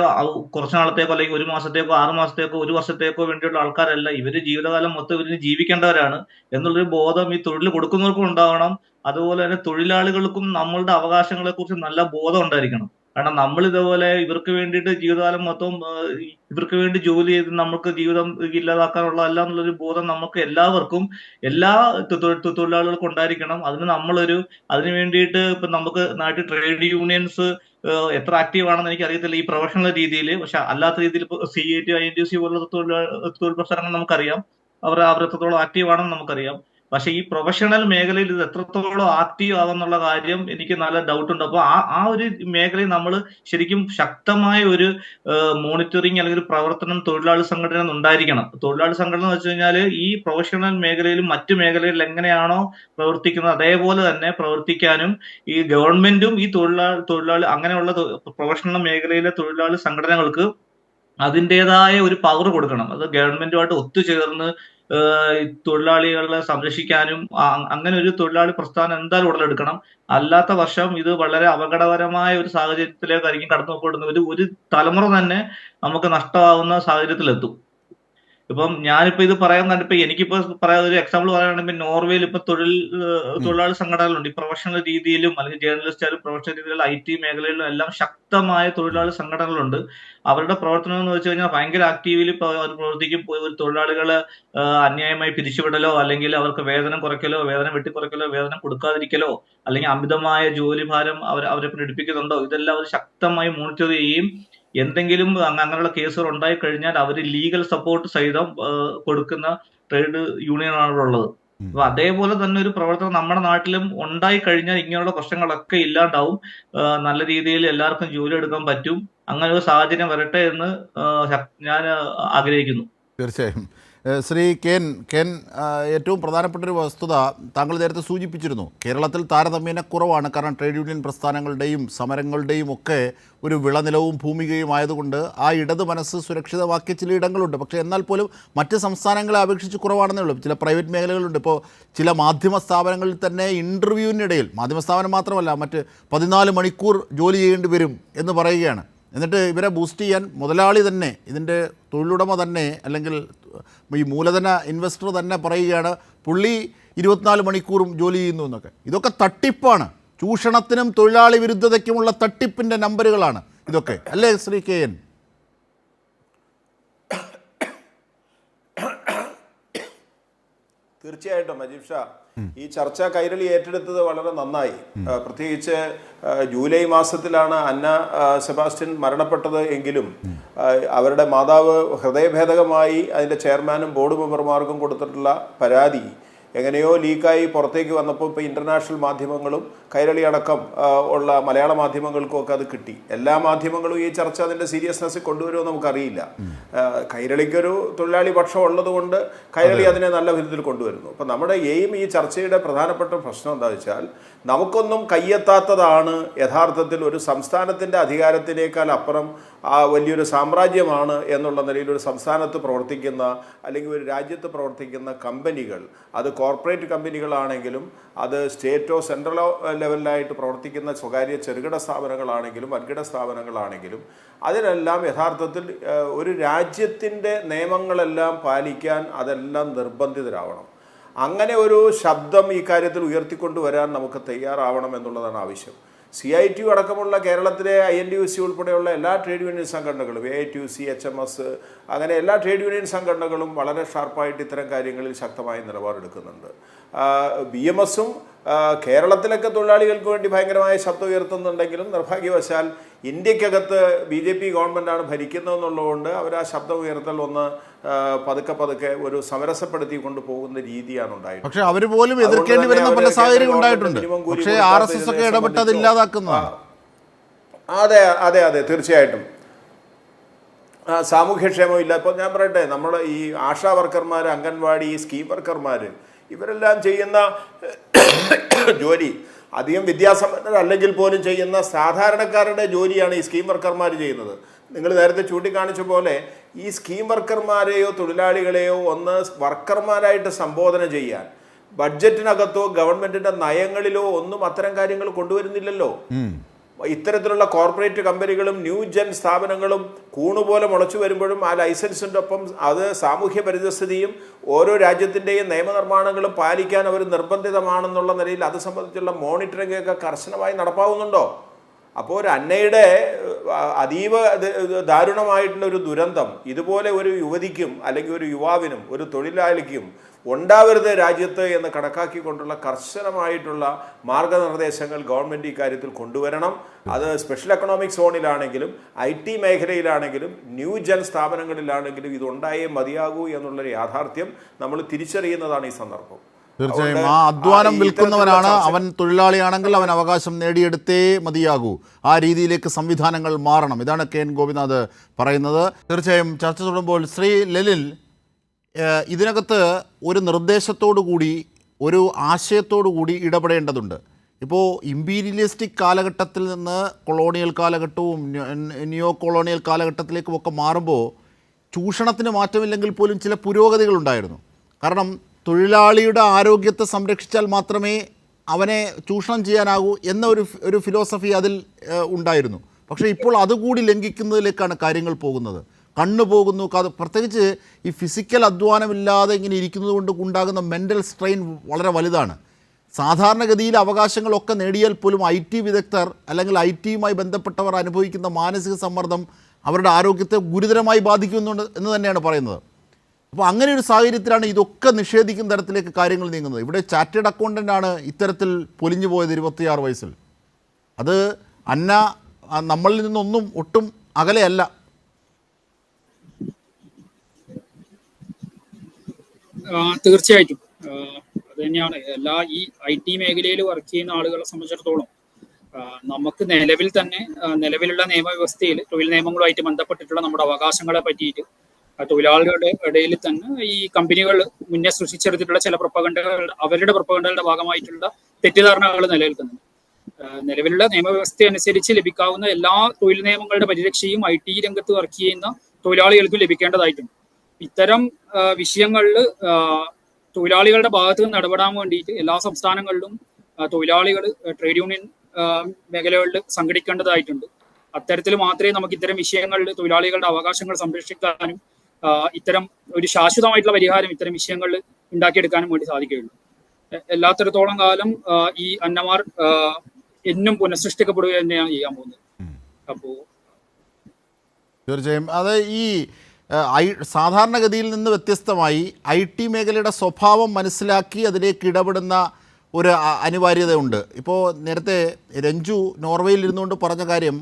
കുറച്ചു നാളത്തേക്കോ അല്ലെങ്കിൽ 1 മാസത്തേക്കോ 6 മാസത്തേക്കോ 1 വർഷത്തേക്കോ വേണ്ടിയുള്ള ആൾക്കാരല്ല, ഇവര് ജീവിതകാലം മൊത്തം ഇവരിന് ജീവിക്കേണ്ടവരാണ് എന്നുള്ളൊരു ബോധം ഈ തൊഴിൽ കൊടുക്കുന്നവർക്കും ഉണ്ടാവണം. അതുപോലെ തന്നെ തൊഴിലാളികൾക്കും നമ്മളുടെ അവകാശങ്ങളെ കുറിച്ച് നല്ല ബോധം ഉണ്ടായിരിക്കണം. കാരണം നമ്മൾ ഇതേപോലെ ഇവർക്ക് വേണ്ടിയിട്ട് ജീവിതകാലം മൊത്തം ഇവർക്ക് വേണ്ടി ജോലി ചെയ്ത് നമുക്ക് ജീവിതം ഇല്ലാതാക്കാനുള്ളതല്ല എന്നുള്ളൊരു ബോധം നമുക്ക് എല്ലാവർക്കും, എല്ലാ തൊഴിലാളികൾക്കും ഉണ്ടായിരിക്കണം. അതിന് വേണ്ടിയിട്ട് ഇപ്പൊ നമുക്ക് നാട്ടിൽ ട്രേഡ് യൂണിയൻസ് എത്ര ആക്റ്റീവ് ആണെന്ന് എനിക്ക് അറിയത്തില്ല ഈ പ്രൊഫഷണൽ രീതിയിൽ. പക്ഷെ അല്ലാത്ത രീതിയിൽ ഇപ്പൊ CIT, INTUC പോലുള്ള തൊഴിൽ പ്രസ്ഥാനങ്ങൾ നമുക്കറിയാം, അവർ എത്രത്തോളം ആക്റ്റീവ് ആണെന്ന് നമുക്കറിയാം. പക്ഷെ ഈ പ്രൊഫഷണൽ മേഖലയിൽ ഇത് എത്രത്തോളം ആക്റ്റീവ് ആകുന്നുള്ള കാര്യം എനിക്ക് നല്ല ഡൗട്ട് ഉണ്ട്. അപ്പൊ ആ ഒരു മേഖലയിൽ നമ്മൾ ശരിക്കും ശക്തമായ ഒരു മോണിറ്ററിങ് അല്ലെങ്കിൽ ഒരു പ്രവർത്തനം തൊഴിലാളി സംഘടന ഉണ്ടായിരിക്കണം. തൊഴിലാളി സംഘടന എന്ന് വെച്ച് കഴിഞ്ഞാൽ ഈ പ്രൊഫഷണൽ മേഖലയിലും മറ്റു മേഖലകളിൽ എങ്ങനെയാണോ പ്രവർത്തിക്കുന്നത് അതേപോലെ തന്നെ പ്രവർത്തിക്കാനും ഈ ഗവൺമെന്റും ഈ തൊഴിലാളി അങ്ങനെയുള്ള പ്രൊഫഷണൽ മേഖലയിലെ തൊഴിലാളി സംഘടനകൾക്ക് അതിൻ്റെതായ ഒരു പവർ കൊടുക്കണം. അത് ഗവൺമെന്റുമായിട്ട് ഒത്തുചേർന്ന് തൊഴിലാളികളെ സംരക്ഷിക്കാനും അങ്ങനെ ഒരു തൊഴിലാളി പ്രസ്ഥാനം എന്തായാലും ഉടലെടുക്കണം. അല്ലാത്ത പക്ഷം ഇത് വളരെ അപകടകരമായ ഒരു സാഹചര്യത്തിലേക്കായിരിക്കും കടന്നു പോയിടുന്നത്. ഒരു തലമുറ തന്നെ നമുക്ക് നഷ്ടമാവുന്ന സാഹചര്യത്തിലെത്തും. ഇപ്പം ഞാനിപ്പോ ഇത് പറയാൻ കണ്ടിപ്പോ എനിക്കിപ്പോ പറയാൻ ഒരു എക്സാമ്പിൾ പറയുകയാണെങ്കിൽ നോർവേയിൽ ഇപ്പൊ തൊഴിലാളി സംഘടനകളുണ്ട്. ഈ പ്രൊഫഷണൽ രീതിയിലും അല്ലെങ്കിൽ ജേർണലിസ്റ്റ് ആയാലും പ്രൊഫഷണൽ രീതിയിലും IT മേഖലയിലും എല്ലാം ശക്തമായ തൊഴിലാളി സംഘടനകളുണ്ട്. അവരുടെ പ്രവർത്തനം എന്ന് വെച്ച് കഴിഞ്ഞാൽ ഭയങ്കര ആക്റ്റീവിൽ ഇപ്പൊ അവർ പ്രവർത്തിക്കും. ഒരു തൊഴിലാളികള് അന്യായമായി പിരിച്ചുവിടലോ അല്ലെങ്കിൽ അവർക്ക് വേതനം കുറയ്ക്കലോ, വേതനം വെട്ടിക്കുറയ്ക്കലോ, വേതനം കൊടുക്കാതിരിക്കലോ, അല്ലെങ്കിൽ അമിതമായ ജോലിഭാരം അവരെ പീഡിപ്പിക്കുന്നുണ്ടോ, ഇതെല്ലാം അവർ ശക്തമായി മോണിറ്റർ ചെയ്യുകയും എന്തെങ്കിലും അങ്ങനെയുള്ള കേസുകൾ ഉണ്ടായി കഴിഞ്ഞാൽ അവർ ലീഗൽ സപ്പോർട്ട് സഹിതം കൊടുക്കുന്ന ട്രേഡ് യൂണിയനാണ് ഉള്ളത്. അപ്പൊ അതേപോലെ തന്നെ ഒരു പ്രവർത്തനം നമ്മുടെ നാട്ടിലും ഉണ്ടായി കഴിഞ്ഞാൽ ഇങ്ങനെയുള്ള പ്രശ്നങ്ങളൊക്കെ ഇല്ലാണ്ടാവും. നല്ല രീതിയിൽ എല്ലാവർക്കും ജോലി എടുക്കാൻ പറ്റും. അങ്ങനെ ഒരു സാഹചര്യം വരട്ടെ എന്ന് ഞാൻ ആഗ്രഹിക്കുന്നു. തീർച്ചയായും. ശ്രീ കെൻ, ഏറ്റവും പ്രധാനപ്പെട്ട ഒരു വസ്തുത താങ്കൾ നേരത്തെ സൂചിപ്പിച്ചിരുന്നു. കേരളത്തിൽ താരതമ്യേന കുറവാണ്. കാരണം ട്രേഡ് യൂണിയൻ പ്രസ്ഥാനങ്ങളുടെയും സമരങ്ങളുടെയും ഒക്കെ ഒരു വിളനിലവും ഭൂമികയും ആയതുകൊണ്ട് ആ ഇടത് മനസ്സ് സുരക്ഷിതമാക്കിയ ചില ഇടങ്ങളുണ്ട്. പക്ഷേ എന്നാൽ പോലും മറ്റ് സംസ്ഥാനങ്ങളെ അപേക്ഷിച്ച് കുറവാണെന്നേ ഉള്ളൂ. ചില പ്രൈവറ്റ് മേഖലകളുണ്ട്. ഇപ്പോൾ ചില മാധ്യമ സ്ഥാപനങ്ങളിൽ തന്നെ ഇൻ്റർവ്യൂവിനിടയിൽ, മാധ്യമ സ്ഥാപനം മാത്രമല്ല, മറ്റ് 14 മണിക്കൂർ ജോലി ചെയ്യേണ്ടി വരും എന്ന് പറയുകയാണ്. എന്നിട്ട് ഇവരെ ബൂസ്റ്റ് ചെയ്യാൻ മുതലാളി തന്നെ, ഇതിൻ്റെ തൊഴിലുടമ തന്നെ, അല്ലെങ്കിൽ ഈ മൂലധന ഇൻവെസ്റ്റർ തന്നെ പറയുകയാണ് പുള്ളി 24 മണിക്കൂറും ജോലി ചെയ്യുന്നു എന്നൊക്കെ. ഇതൊക്കെ തട്ടിപ്പാണ്. ചൂഷണത്തിനും തൊഴിലാളി വിരുദ്ധതയ്ക്കുമുള്ള തട്ടിപ്പിൻ്റെ നമ്പറുകളാണ് ഇതൊക്കെ, അല്ലേ ശ്രീ KN? തീർച്ചയായിട്ടും അജീബ് ഷാ, ഈ ചർച്ച കൈരളി ഏറ്റെടുത്തത് വളരെ നന്നായി. പ്രത്യേകിച്ച് ജൂലൈ മാസത്തിലാണ് അന്ന സെബാസ്റ്റ്യൻ മരണപ്പെട്ടത് എങ്കിലും അവരുടെ മാതാവ് ഹൃദയഭേദകമായി അതിൻ്റെ ചെയർമാനും ബോർഡ് മെമ്പർമാർക്കും കൊടുത്തിട്ടുള്ള പരാതി എങ്ങനെയോ ലീക്കായി പുറത്തേക്ക് വന്നപ്പോൾ ഇപ്പോൾ ഇൻ്റർനാഷണൽ മാധ്യമങ്ങളും കൈരളി അടക്കം ഉള്ള മലയാള മാധ്യമങ്ങൾക്കും ഒക്കെ അത് കിട്ടി. എല്ലാ മാധ്യമങ്ങളും ഈ ചർച്ച അതിൻ്റെ സീരിയസ്നെസ് കൊണ്ടുവരുമോ നമുക്കറിയില്ല. കൈരളിക്കൊരു തൊഴിലാളി പക്ഷം ഉള്ളതുകൊണ്ട് കൈരളി അതിനെ നല്ല വിധത്തിൽ കൊണ്ടുവരുന്നു. അപ്പം നമ്മുടെ ഈ ചർച്ചയുടെ പ്രധാനപ്പെട്ട പ്രശ്നം എന്താണെന്ന് വെച്ചാൽ, നമുക്കൊന്നും കയ്യെത്താത്തതാണ് യഥാർത്ഥത്തിൽ ഒരു സംസ്ഥാനത്തിൻ്റെ അധികാരത്തിനേക്കാൾ അപ്പുറം വലിയൊരു സാമ്രാജ്യമാണ് എന്നുള്ള നിലയിൽ ഒരു സംസ്ഥാനത്ത് പ്രവർത്തിക്കുന്ന അല്ലെങ്കിൽ ഒരു രാജ്യത്ത് പ്രവർത്തിക്കുന്ന കമ്പനികൾ, അത് കോർപ്പറേറ്റ് കമ്പനികളാണെങ്കിലും അത് സ്റ്റേറ്റോ സെൻട്രലോ ലെവലിലായിട്ട് പ്രവർത്തിക്കുന്ന സ്വകാര്യ ചെറുകിട സ്ഥാപനങ്ങളാണെങ്കിലും വൻകിട സ്ഥാപനങ്ങളാണെങ്കിലും അതിനെല്ലാം യഥാർത്ഥത്തിൽ ഒരു രാജ്യത്തിൻ്റെ നിയമങ്ങളെല്ലാം പാലിക്കാൻ അതെല്ലാം നിർബന്ധിതരാവണം. അങ്ങനെ ഒരു ശബ്ദം ഈ കാര്യത്തിൽ ഉയർത്തിക്കൊണ്ടുവരാൻ നമുക്ക് തയ്യാറാവണം എന്നുള്ളതാണ് ആവശ്യം. CITU അടക്കമുള്ള കേരളത്തിലെ INTUC ഉൾപ്പെടെയുള്ള എല്ലാ ട്രേഡ് യൂണിയൻ സംഘടനകളും, AITUC, HMS, അങ്ങനെ എല്ലാ ട്രേഡ് യൂണിയൻ സംഘടനകളും വളരെ ഷാർപ്പായിട്ട് ഇത്തരം കാര്യങ്ങളിൽ ശക്തമായ നിലപാടെടുക്കുന്നുണ്ട്. BMS-ഉം കേരളത്തിലൊക്കെ തൊഴിലാളികൾക്ക് വേണ്ടി ഭയങ്കരമായ ശബ്ദം ഉയർത്തുന്നുണ്ടെങ്കിലും നിർഭാഗ്യവശാൽ ഇന്ത്യക്കകത്ത് BJP ഗവൺമെൻറ്റാണ് ഭരിക്കുന്നതെന്നുള്ളതുകൊണ്ട് അവർ ആ ശബ്ദം ഉയർത്തൽ ഒന്ന് പതുക്കെ ഒരു സമരസപ്പെടുത്തി കൊണ്ടുപോകുന്ന രീതിയാണ് ഉണ്ടായത്. പക്ഷേ അവർ പോലും എതിർക്കേണ്ടി വരുന്ന പല സാഹചര്യം ഉണ്ടായിട്ടുണ്ട്. പക്ഷേ RSS ഒക്കെ ഇടപെട്ടത് ഇല്ലാതാക്കുന്നതാണ്. അതെ തീർച്ചയായിട്ടും. സാമൂഹ്യക്ഷേമം ഇല്ല. ഇപ്പോൾ ഞാൻ പറയട്ടെ, നമ്മൾ ഈ ആശാ വർക്കർമാർ, അംഗൻവാടി, സ്കീം വർക്കർമാർ, ഇവരെല്ലാം ചെയ്യുന്ന ജോലി അധികം വിദ്യാസമ്പന്നരല്ലെങ്കിൽ പോലും ചെയ്യുന്ന സാധാരണക്കാരുടെ ജോലിയാണ് ഈ സ്കീം വർക്കർമാർ ചെയ്യുന്നത്. നിങ്ങൾ നേരത്തെ ചൂണ്ടിക്കാണിച്ച പോലെ ഈ സ്കീം വർക്കർമാരെയോ തൊഴിലാളികളെയോ ഒന്ന് വർക്കർമാരായിട്ട് സംബോധന ചെയ്യാൻ ബഡ്ജറ്റിനകത്തോ ഗവൺമെൻറ്റിൻ്റെ നയങ്ങളിലോ ഒന്നും അത്തരം കാര്യങ്ങൾ കൊണ്ടുവരുന്നില്ലല്ലോ. ഇത്തരത്തിലുള്ള കോർപ്പറേറ്റ് കമ്പനികളും ന്യൂ ജെൻ സ്ഥാപനങ്ങളും കൂണുപോലെ മുളച്ചു വരുമ്പോഴും ആ ലൈസൻസിൻ്റെ ഒപ്പം അത് സാമൂഹ്യ പരിതസ്ഥിതിയും ഓരോ രാജ്യത്തിൻ്റെയും നിയമനിർമ്മാണങ്ങളും പാലിക്കാൻ അവർ നിർബന്ധിതമാണെന്നുള്ള നിലയിൽ അത് സംബന്ധിച്ചുള്ള മോണിറ്ററിംഗ് ഒക്കെ കർശനമായി നടപ്പാവുന്നുണ്ടോ? അപ്പോൾ ഒരു അന്നയുടെ അതീവ ദാരുണമായിട്ടുള്ള ഒരു ദുരന്തം ഇതുപോലെ ഒരു യുവതിക്കും അല്ലെങ്കിൽ ഒരു യുവാവിനും ഒരു തൊഴിലാളിക്കും ഉണ്ടാവരുത് രാജ്യത്ത് എന്ന് കണക്കാക്കിക്കൊണ്ടുള്ള കർശനമായിട്ടുള്ള മാർഗനിർദ്ദേശങ്ങൾ ഗവൺമെൻറ് ഈ കാര്യത്തിൽ കൊണ്ടുവരണം. അത് സ്പെഷ്യൽ എക്കണോമിക് സോണിലാണെങ്കിലും IT മേഖലയിലാണെങ്കിലും ന്യൂ ജെൻ സ്ഥാപനങ്ങളിലാണെങ്കിലും ഇതുണ്ടായേ മതിയാകൂ എന്നുള്ളൊരു യാഥാർത്ഥ്യം നമ്മൾ തിരിച്ചറിയുന്നതാണ് ഈ സന്ദർഭം. തീർച്ചയായും ആ അധ്വാനം വിൽക്കുന്നവനാണ് അവൻ. തൊഴിലാളിയാണെങ്കിൽ അവൻ അവകാശം നേടിയെടുത്തേ മതിയാകൂ. ആ രീതിയിലേക്ക് സംവിധാനങ്ങൾ മാറണം. ഇതാണ് KN ഗോപിനാഥ് പറയുന്നത്. തീർച്ചയായും ചർച്ച തുടരുമ്പോൾ ശ്രീ ലലിൽ, ഇതിനകത്ത് ഒരു നിർദ്ദേശത്തോടു കൂടി ഒരു ആശയത്തോടു കൂടി ഇടപെടേണ്ടതുണ്ട്. ഇപ്പോൾ ഇമ്പീരിയലിസ്റ്റിക് കാലഘട്ടത്തിൽ നിന്ന് കൊളോണിയൽ കാലഘട്ടവും നിയോ കൊളോണിയൽ കാലഘട്ടത്തിലേക്കും ഒക്കെ മാറുമ്പോൾ ചൂഷണത്തിന് മാറ്റമില്ലെങ്കിൽ പോലും ചില പുരോഗതികളുണ്ടായിരുന്നു. കാരണം തൊഴിലാളിയുടെ ആരോഗ്യത്തെ സംരക്ഷിച്ചാൽ മാത്രമേ അവനെ ചൂഷണം ചെയ്യാനാകൂ എന്ന ഒരു ഫിലോസഫി അതിൽ ഉണ്ടായിരുന്നു. പക്ഷേ ഇപ്പോൾ അതുകൂടി ലംഘിക്കുന്നതിലേക്കാണ് കാര്യങ്ങൾ പോകുന്നത്. കണ്ണു പോകുന്നു. പ്രത്യേകിച്ച് ഈ ഫിസിക്കൽ അധ്വാനമില്ലാതെ ഇങ്ങനെ ഇരിക്കുന്നത് കൊണ്ട് ഉണ്ടാകുന്ന മെൻ്റൽ സ്ട്രെയിൻ വളരെ വലുതാണ്. സാധാരണഗതിയിൽ അവകാശങ്ങളൊക്കെ നേടിയാൽ പോലും IT വിദഗ്ധർ അല്ലെങ്കിൽ IT-യുമായി ബന്ധപ്പെട്ടവർ അനുഭവിക്കുന്ന മാനസിക സമ്മർദ്ദം അവരുടെ ആരോഗ്യത്തെ ഗുരുതരമായി ബാധിക്കുന്നുണ്ട് എന്ന് തന്നെയാണ് പറയുന്നത്. അപ്പോൾ അങ്ങനെ ഒരു സാഹചര്യത്തിലാണ് ഇതൊക്കെ നിഷേധിക്കുന്ന തരത്തിലേക്ക് കാര്യങ്ങൾ നീങ്ങുന്നത്. ഇവിടെ ചാർട്ടേഡ് അക്കൗണ്ടൻ്റാണ് ഇത്തരത്തിൽ പൊലിഞ്ഞു പോയത് 26 വയസ്സിൽ. അത് അന്ന നമ്മളിൽ നിന്നൊന്നും ഒട്ടും അകലെയല്ല. തീർച്ചയായിട്ടും അത് തന്നെയാണ്. എല്ലാ ഈ IT മേഖലയിൽ വർക്ക് ചെയ്യുന്ന ആളുകളെ സംബന്ധിച്ചിടത്തോളം നമുക്ക് നിലവിലുള്ള നിയമവ്യവസ്ഥയിൽ തൊഴിൽ നിയമങ്ങളുമായിട്ട് ബന്ധപ്പെട്ടിട്ടുള്ള നമ്മുടെ അവകാശങ്ങളെ പറ്റിയിട്ട് തൊഴിലാളികളുടെ ഇടയിൽ തന്നെ ഈ കമ്പനികൾ മുന്നേ സൃഷ്ടിച്ചെടുത്തിട്ടുള്ള ചില അവരുടെ പ്രൊപ്പഗണ്ടകളുടെ ഭാഗമായിട്ടുള്ള തെറ്റിദ്ധാരണകൾ നിലനിൽക്കുന്നുണ്ട്. നിലവിലുള്ള നിയമവ്യവസ്ഥ അനുസരിച്ച് ലഭിക്കാവുന്ന എല്ലാ തൊഴിൽ നിയമങ്ങളുടെ പരിരക്ഷയും IT രംഗത്ത് വർക്ക് ചെയ്യുന്ന തൊഴിലാളികൾക്കും ലഭിക്കേണ്ടതായിട്ടുണ്ട്. ഇത്തരം വിഷയങ്ങളിൽ തൊഴിലാളികളുടെ ഭാഗത്ത് നിന്ന് ഇടപെടാൻ വേണ്ടിയിട്ട് എല്ലാ സംസ്ഥാനങ്ങളിലും തൊഴിലാളികൾ ട്രേഡ് യൂണിയൻ മേഖലകളിൽ സംഘടിക്കേണ്ടതായിട്ടുണ്ട്. അത്തരത്തിൽ മാത്രമേ നമുക്ക് ഇത്തരം വിഷയങ്ങളിൽ തൊഴിലാളികളുടെ അവകാശങ്ങൾ സംരക്ഷിക്കാനും ഇത്തരം ഒരു ശാശ്വതമായിട്ടുള്ള പരിഹാരം ഇത്തരം വിഷയങ്ങളിൽ ഉണ്ടാക്കിയെടുക്കാനും വേണ്ടി സാധിക്കുകയുള്ളൂ. എല്ലാത്തരത്തോളം കാലം ഈ അന്നമാർ എന്നും പുനഃസൃഷ്ടിക്കപ്പെടുക തന്നെയാണ് ചെയ്യാൻ പോകുന്നത്. അപ്പോൾ തീർച്ചയായും അത് ഈ സാധാരണഗതിയിൽ നിന്ന് വ്യത്യസ്തമായി IT മേഖലയുടെ സ്വഭാവം മനസ്സിലാക്കി അതിലേക്ക് ഇടപെടുന്ന ഒരു അനിവാര്യതയുണ്ട്. ഇപ്പോൾ നേരത്തെ രഞ്ജു നോർവേയിൽ ഇരുന്നുകൊണ്ട് പറഞ്ഞ കാര്യം,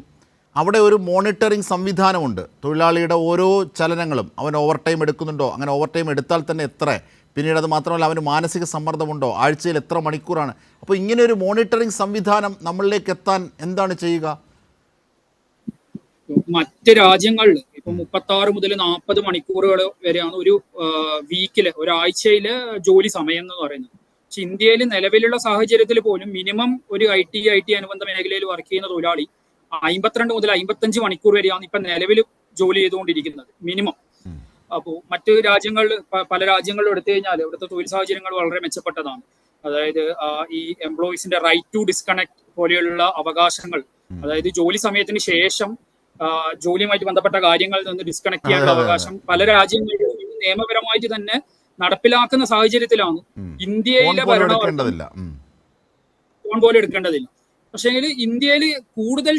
അവിടെ ഒരു മോണിറ്ററിംഗ് സംവിധാനമുണ്ട്. തൊഴിലാളിയുടെ ഓരോ ചലനങ്ങളും, അവൻ ഓവർ ടൈം എടുക്കുന്നുണ്ടോ, അങ്ങനെ ഓവർ ടൈം എടുത്താൽ തന്നെ എത്ര, പിന്നീട് അത് മാത്രമല്ല അവന് മാനസിക സമ്മർദ്ദമുണ്ടോ, ആഴ്ചയിൽ എത്ര മണിക്കൂറാണ്. അപ്പോൾ ഇങ്ങനെ ഒരു മോണിറ്ററിംഗ് സംവിധാനം നമ്മളിലേക്ക് എത്താൻ എന്താണ് ചെയ്യുക? മറ്റ് രാജ്യങ്ങളിൽ ഇപ്പൊ 36 മുതൽ 40 മണിക്കൂറുകൾ വരെയാണ് ഒരു വീക്കില്, ഒരാഴ്ചയില് ജോലി സമയം എന്ന് പറയുന്നത്. പക്ഷെ ഇന്ത്യയിൽ നിലവിലുള്ള സാഹചര്യത്തിൽ പോലും മിനിമം ഒരു ഐ ടി അനുബന്ധ മേഖലയിൽ വർക്ക് ചെയ്യുന്ന തൊഴിലാളി 52 മുതൽ 55 മണിക്കൂർ വരെയാണ് ഇപ്പൊ നിലവിൽ ജോലി ചെയ്തുകൊണ്ടിരിക്കുന്നത് മിനിമം. അപ്പോൾ മറ്റ് രാജ്യങ്ങളിൽ, പല രാജ്യങ്ങളിലും എടുത്തു കഴിഞ്ഞാൽ ഇവിടുത്തെ തൊഴിൽ സാഹചര്യങ്ങൾ വളരെ മെച്ചപ്പെട്ടതാണ്. അതായത് ഈ എംപ്ലോയീസിന്റെ റൈറ്റ് ടു ഡിസ്കണക്ട് പോലെയുള്ള അവകാശങ്ങൾ, അതായത് ജോലി സമയത്തിന് ശേഷം ജോലിയുമായിട്ട് ബന്ധപ്പെട്ട കാര്യങ്ങളിൽ നിന്ന് ഡിസ്കണക്ട് ചെയ്യാനുള്ള അവകാശം പല രാജ്യങ്ങളിലും നിയമപരമായിട്ട് തന്നെ നടപ്പിലാക്കുന്ന സാഹചര്യത്തിലാണ് ഇന്ത്യയിലെ ഭരണവർഗം ഫോൺ പോലെ എടുക്കേണ്ടതില്ല. പക്ഷേ ഇന്ത്യയിൽ കൂടുതൽ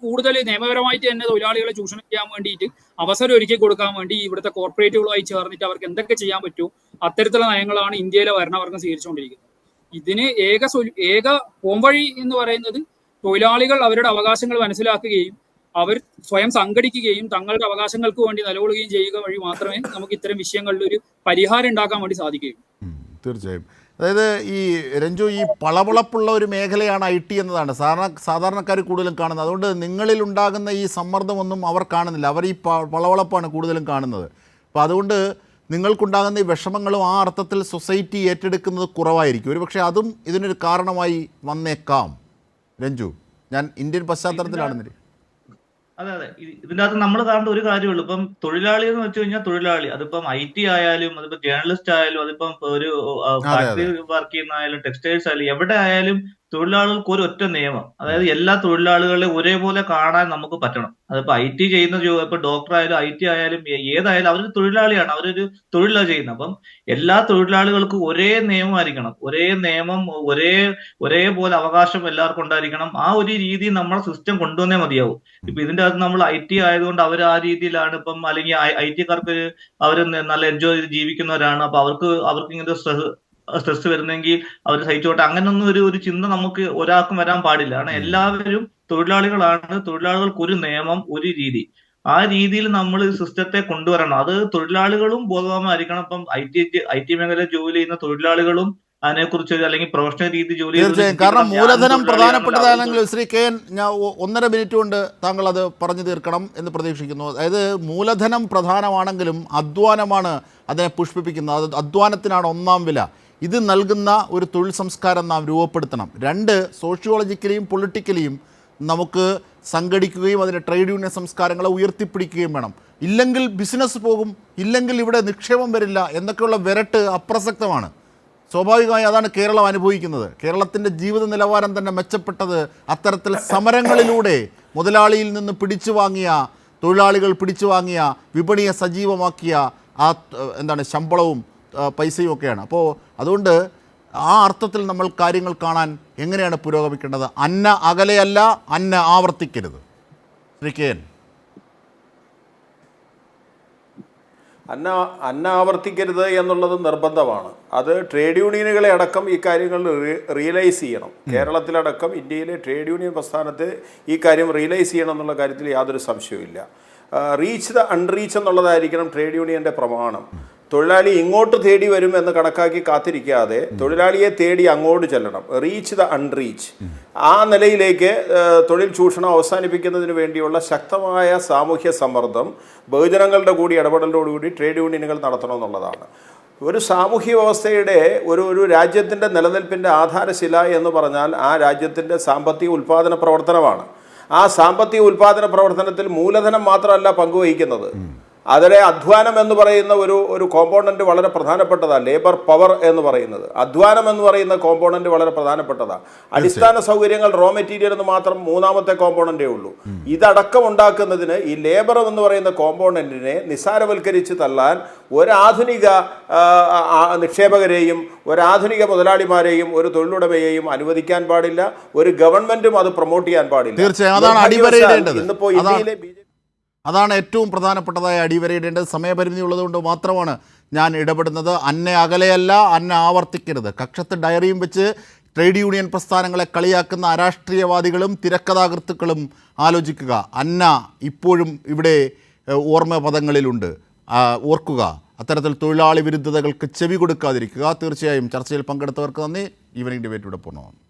കൂടുതൽ നിയമപരമായിട്ട് തന്നെ തൊഴിലാളികളെ ചൂഷണം ചെയ്യാൻ വേണ്ടിയിട്ട് അവസരം ഒരുക്കി കൊടുക്കാൻ വേണ്ടി ഇവിടുത്തെ കോർപ്പറേറ്റുകളുമായി ചേർന്നിട്ട് അവർക്ക് എന്തൊക്കെ ചെയ്യാൻ പറ്റുമോ അത്തരത്തിലുള്ള നയങ്ങളാണ് ഇന്ത്യയിലെ ഭരണവർഗം സ്വീകരിച്ചുകൊണ്ടിരിക്കുന്നത്. ഇതിന് ഏക പോംവഴി എന്ന് പറയുന്നത് തൊഴിലാളികൾ അവരുടെ അവകാശങ്ങൾ മനസ്സിലാക്കുകയും അവർ സ്വയം സംഘടിക്കുകയും തങ്ങളുടെ അവകാശങ്ങൾക്ക് വേണ്ടി നിലകൊള്ളുകയും ചെയ്യുക വഴി മാത്രമേ നമുക്ക് ഇത്തരം വിഷയങ്ങളിൽ ഒരു പരിഹാരം ഉണ്ടാക്കാൻ വേണ്ടി സാധിക്കുകയുള്ളൂ. തീർച്ചയായും. അതായത് ഈ രഞ്ജു, ഈ പളപളപ്പുള്ള ഒരു മേഖലയാണ് ഐ ടി എന്നതാണ് സാധാരണക്കാർ കൂടുതലും കാണുന്നത്. അതുകൊണ്ട് നിങ്ങളിൽ ഉണ്ടാകുന്ന ഈ സമ്മർദ്ദമൊന്നും അവർ കാണുന്നില്ല, അവർ ഈ പളവളപ്പാണ് കൂടുതലും കാണുന്നത്. അപ്പോൾ അതുകൊണ്ട് നിങ്ങൾക്കുണ്ടാകുന്ന ഈ വിഷമങ്ങളും ആ അർത്ഥത്തിൽ സൊസൈറ്റി ഏറ്റെടുക്കുന്നത് കുറവായിരിക്കും. ഒരുപക്ഷെ അതും ഇതിനൊരു കാരണമായി വന്നേക്കാം. രഞ്ജു, ഞാൻ ഇന്ത്യൻ പശ്ചാത്തലത്തിലാണെന്നില്ല. അതെ അതെ, ഇതിൻ്റെ അകത്ത് നമ്മൾ കാണേണ്ട ഒരു കാര്യമുള്ളൂ. ഇപ്പം തൊഴിലാളി എന്ന് വെച്ച് കഴിഞ്ഞാൽ തൊഴിലാളി, അതിപ്പം IT ആയാലും, അതിപ്പോ ജേർണലിസ്റ്റ് ആയാലും, അതിപ്പം ഒരു ഫാക്ടറി വർക്ക് ചെയ്യുന്ന ആയാലും, ടെക്സ്റ്റൈൽസ് ആയാലും, എവിടെ ആയാലും തൊഴിലാളികൾക്ക് ഒരു ഒറ്റ നിയമം, അതായത് എല്ലാ തൊഴിലാളികളെ ഒരേപോലെ കാണാൻ നമുക്ക് പറ്റണം. അതിപ്പോ IT ചെയ്യുന്ന ഇപ്പൊ ഡോക്ടർ ആയാലും IT ആയാലും ഏതായാലും അവരൊരു തൊഴിലാളിയാണ്, അവരൊരു തൊഴിലാണ് ചെയ്യുന്നത്. അപ്പം എല്ലാ തൊഴിലാളികൾക്കും ഒരേ നിയമമായിരിക്കണം, ഒരേ നിയമം, ഒരേപോലെ അവകാശം എല്ലാവർക്കും ഉണ്ടായിരിക്കണം. ആ ഒരു രീതി നമ്മുടെ സിസ്റ്റം കൊണ്ടുവന്നേ മതിയാവും. ഇപ്പൊ ഇതിന്റെ അകത്ത് നമ്മൾ IT ആയതുകൊണ്ട് അവർ ആ രീതിയിലാണ് ഇപ്പം, അല്ലെങ്കിൽ IT-കാർക്ക് അവർ നല്ല എൻജോയ് ചെയ്ത് ജീവിക്കുന്നവരാണ്, അപ്പൊ അവർക്ക് ഇങ്ങനത്തെ സ്ട്രെസ് വരുന്നെങ്കിൽ അവർ സഹിച്ചോട്ടെ, അങ്ങനൊന്നും ഒരു ചിന്ത നമുക്ക് ഒരാൾക്കും വരാൻ പാടില്ല. കാരണം എല്ലാവരും തൊഴിലാളികളാണ്, തൊഴിലാളികൾക്ക് ഒരു നിയമം, ഒരു രീതി, ആ രീതിയിൽ നമ്മൾ സിസ്റ്റത്തെ കൊണ്ടുവരണം. അത് തൊഴിലാളികളും ബോധവാന്മായിരിക്കണം. ഇപ്പം IT മേഖലയിൽ ജോലി ചെയ്യുന്ന തൊഴിലാളികളും അതിനെക്കുറിച്ച്, അല്ലെങ്കിൽ പ്രൊഫഷണൽ രീതി ജോലി തീർച്ചയായും. കാരണം മൂലധനം പ്രധാനപ്പെട്ടതാണെങ്കിൽ ശ്രീ കെ എൻ, ഞാൻ 1.5 മിനിറ്റ് കൊണ്ട് താങ്കൾ അത് പറഞ്ഞു തീർക്കണം എന്ന് പ്രതീക്ഷിക്കുന്നു. അതായത് മൂലധനം പ്രധാനമാണെങ്കിലും അധ്വാനമാണ് അതിനെ പുഷ്പിപ്പിക്കുന്നത്. അത് അധ്വാനത്തിനാണ് ഒന്നാം വില. ഇത് നൽകുന്ന ഒരു തൊഴിൽ സംസ്കാരം നാം രൂപപ്പെടുത്തണം. 2, സോഷ്യോളജിക്കലിയും പൊളിറ്റിക്കലിയും നമുക്ക് സംഘടിക്കുകയും അതിൻ്റെ ട്രേഡ് യൂണിയൻ സംസ്കാരങ്ങളെ ഉയർത്തിപ്പിടിക്കുകയും വേണം. ഇല്ലെങ്കിൽ ബിസിനസ് പോകും, ഇല്ലെങ്കിൽ ഇവിടെ നിക്ഷേപം വരില്ല എന്നൊക്കെയുള്ള വിരട്ട് അപ്രസക്തമാണ്. സ്വാഭാവികമായി അതാണ് കേരളം അനുഭവിക്കുന്നത്. കേരളത്തിൻ്റെ ജീവിത നിലവാരം തന്നെ മെച്ചപ്പെട്ടത് അത്തരത്തിൽ സമരങ്ങളിലൂടെ മുതലാളിയിൽ നിന്ന് പിടിച്ചു വാങ്ങിയ, തൊഴിലാളികൾ പിടിച്ചു വാങ്ങിയ, വിപണിയെ സജീവമാക്കിയ ആ ശമ്പളവും പൈസയും ഒക്കെയാണ്. അപ്പോൾ അതുകൊണ്ട് ആ അർത്ഥത്തിൽ നമ്മൾ കാര്യങ്ങൾ കാണാൻ എങ്ങനെയാണ് പുരോഗമിക്കേണ്ടത്? അന്ന അകലെയല്ല, അന്ന ആവർത്തിക്കരുത്. Shri K N. അന്ന ആവർത്തിക്കരുത് എന്നുള്ളത് നിർബന്ധമാണ്. അത് ട്രേഡ് യൂണിയനുകളെ അടക്കം ഈ കാര്യങ്ങൾ റിയലൈസ് ചെയ്യണം. കേരളത്തിലടക്കം ഇന്ത്യയിലെ ട്രേഡ് യൂണിയൻ പ്രസ്ഥാനത്തെ ഈ കാര്യം റിയലൈസ് ചെയ്യണം എന്നുള്ള കാര്യത്തിൽ യാതൊരു സംശയവുമില്ല. റീച്ച് ദ അൺറീച്ച് എന്നുള്ളതായിരിക്കണം ട്രേഡ് യൂണിയൻ്റെ പ്രമാണം. തൊഴിലാളി ഇങ്ങോട്ട് തേടി വരും എന്ന് കണക്കാക്കി കാത്തിരിക്കാതെ തൊഴിലാളിയെ തേടി അങ്ങോട്ട് ചെല്ലണം. Reach the unreach. ആ നിലയിലേക്ക് തൊഴിൽ ചൂഷണം അവസാനിപ്പിക്കുന്നതിന് വേണ്ടിയുള്ള ശക്തമായ സാമൂഹ്യ സമ്മർദ്ദം ബഹുജനങ്ങളുടെ കൂടി ഇടപെടലോടുകൂടി ട്രേഡ് യൂണിയനുകൾ നടത്തണമെന്നുള്ളതാണ്. ഒരു സാമൂഹ്യ വ്യവസ്ഥയുടെ ഒരു രാജ്യത്തിൻ്റെ നിലനിൽപ്പിൻ്റെ ആധാരശില എന്ന് പറഞ്ഞാൽ ആ രാജ്യത്തിൻ്റെ സാമ്പത്തിക ഉൽപ്പാദന പ്രവർത്തനമാണ്. ആ സാമ്പത്തിക ഉൽപ്പാദന പ്രവർത്തനത്തിൽ മൂലധനം മാത്രമല്ല പങ്കുവഹിക്കുന്നത്, അതിലെ അധ്വാനം എന്ന് പറയുന്ന ഒരു കോമ്പോണൻറ്റ് വളരെ പ്രധാനപ്പെട്ടതാണ്. ലേബർ പവർ എന്ന് പറയുന്നത്, അധ്വാനം എന്ന് പറയുന്ന കോമ്പോണൻറ്റ് വളരെ പ്രധാനപ്പെട്ടതാണ്. അടിസ്ഥാന സൗകര്യങ്ങൾ, റോ മെറ്റീരിയൽ എന്ന് മാത്രം 3ാമത്തെ കോമ്പോണൻറ്റേ ഉള്ളൂ. ഇതടക്കം ഉണ്ടാക്കുന്നതിന് ഈ ലേബർ എന്ന് പറയുന്ന കോമ്പോണൻറ്റിനെ നിസ്സാരവൽക്കരിച്ച് തള്ളാൻ ഒരാധുനിക നിക്ഷേപകരെയും ഒരാധുനിക മുതലാളിമാരെയും ഒരു തൊഴിലുടമയെയും അനുവദിക്കാൻ പാടില്ല. ഒരു ഗവൺമെൻറ്റും അത് പ്രൊമോട്ട് ചെയ്യാൻ പാടില്ല. ഇന്നിപ്പോൾ ഇന്ത്യയിലെ അതാണ് ഏറ്റവും പ്രധാനപ്പെട്ടതായ അടിവരയിടേണ്ടത്. സമയപരിധി ഉള്ളതുകൊണ്ട് മാത്രമാണ് ഞാൻ ഇടപെടുന്നത്. അന്നെ അകലെയല്ല, അന്നെ ആവർത്തിക്കരുത്. കക്ഷത്ത് ഡയറിയും വെച്ച് ട്രേഡ് യൂണിയൻ പ്രസ്ഥാനങ്ങളെ കളിയാക്കുന്ന അരാഷ്ട്രീയവാദികളും തിരക്കഥാകൃത്തുക്കളും ആലോചിക്കുക. അന്ന ഇപ്പോഴും ഇവിടെ ഓർമ്മ പദങ്ങളിലുണ്ട്. ഓർക്കുക. അത്തരത്തിൽ തൊഴിലാളി വിരുദ്ധതകൾക്ക് ചെവി കൊടുക്കാതിരിക്കുക. തീർച്ചയായും ചർച്ചയിൽ പങ്കെടുത്തവർക്ക് നന്ദി. ഈവനിംഗ് ഡിബേറ്റ് ഇവിടെ പൂർണ്ണമാണ്.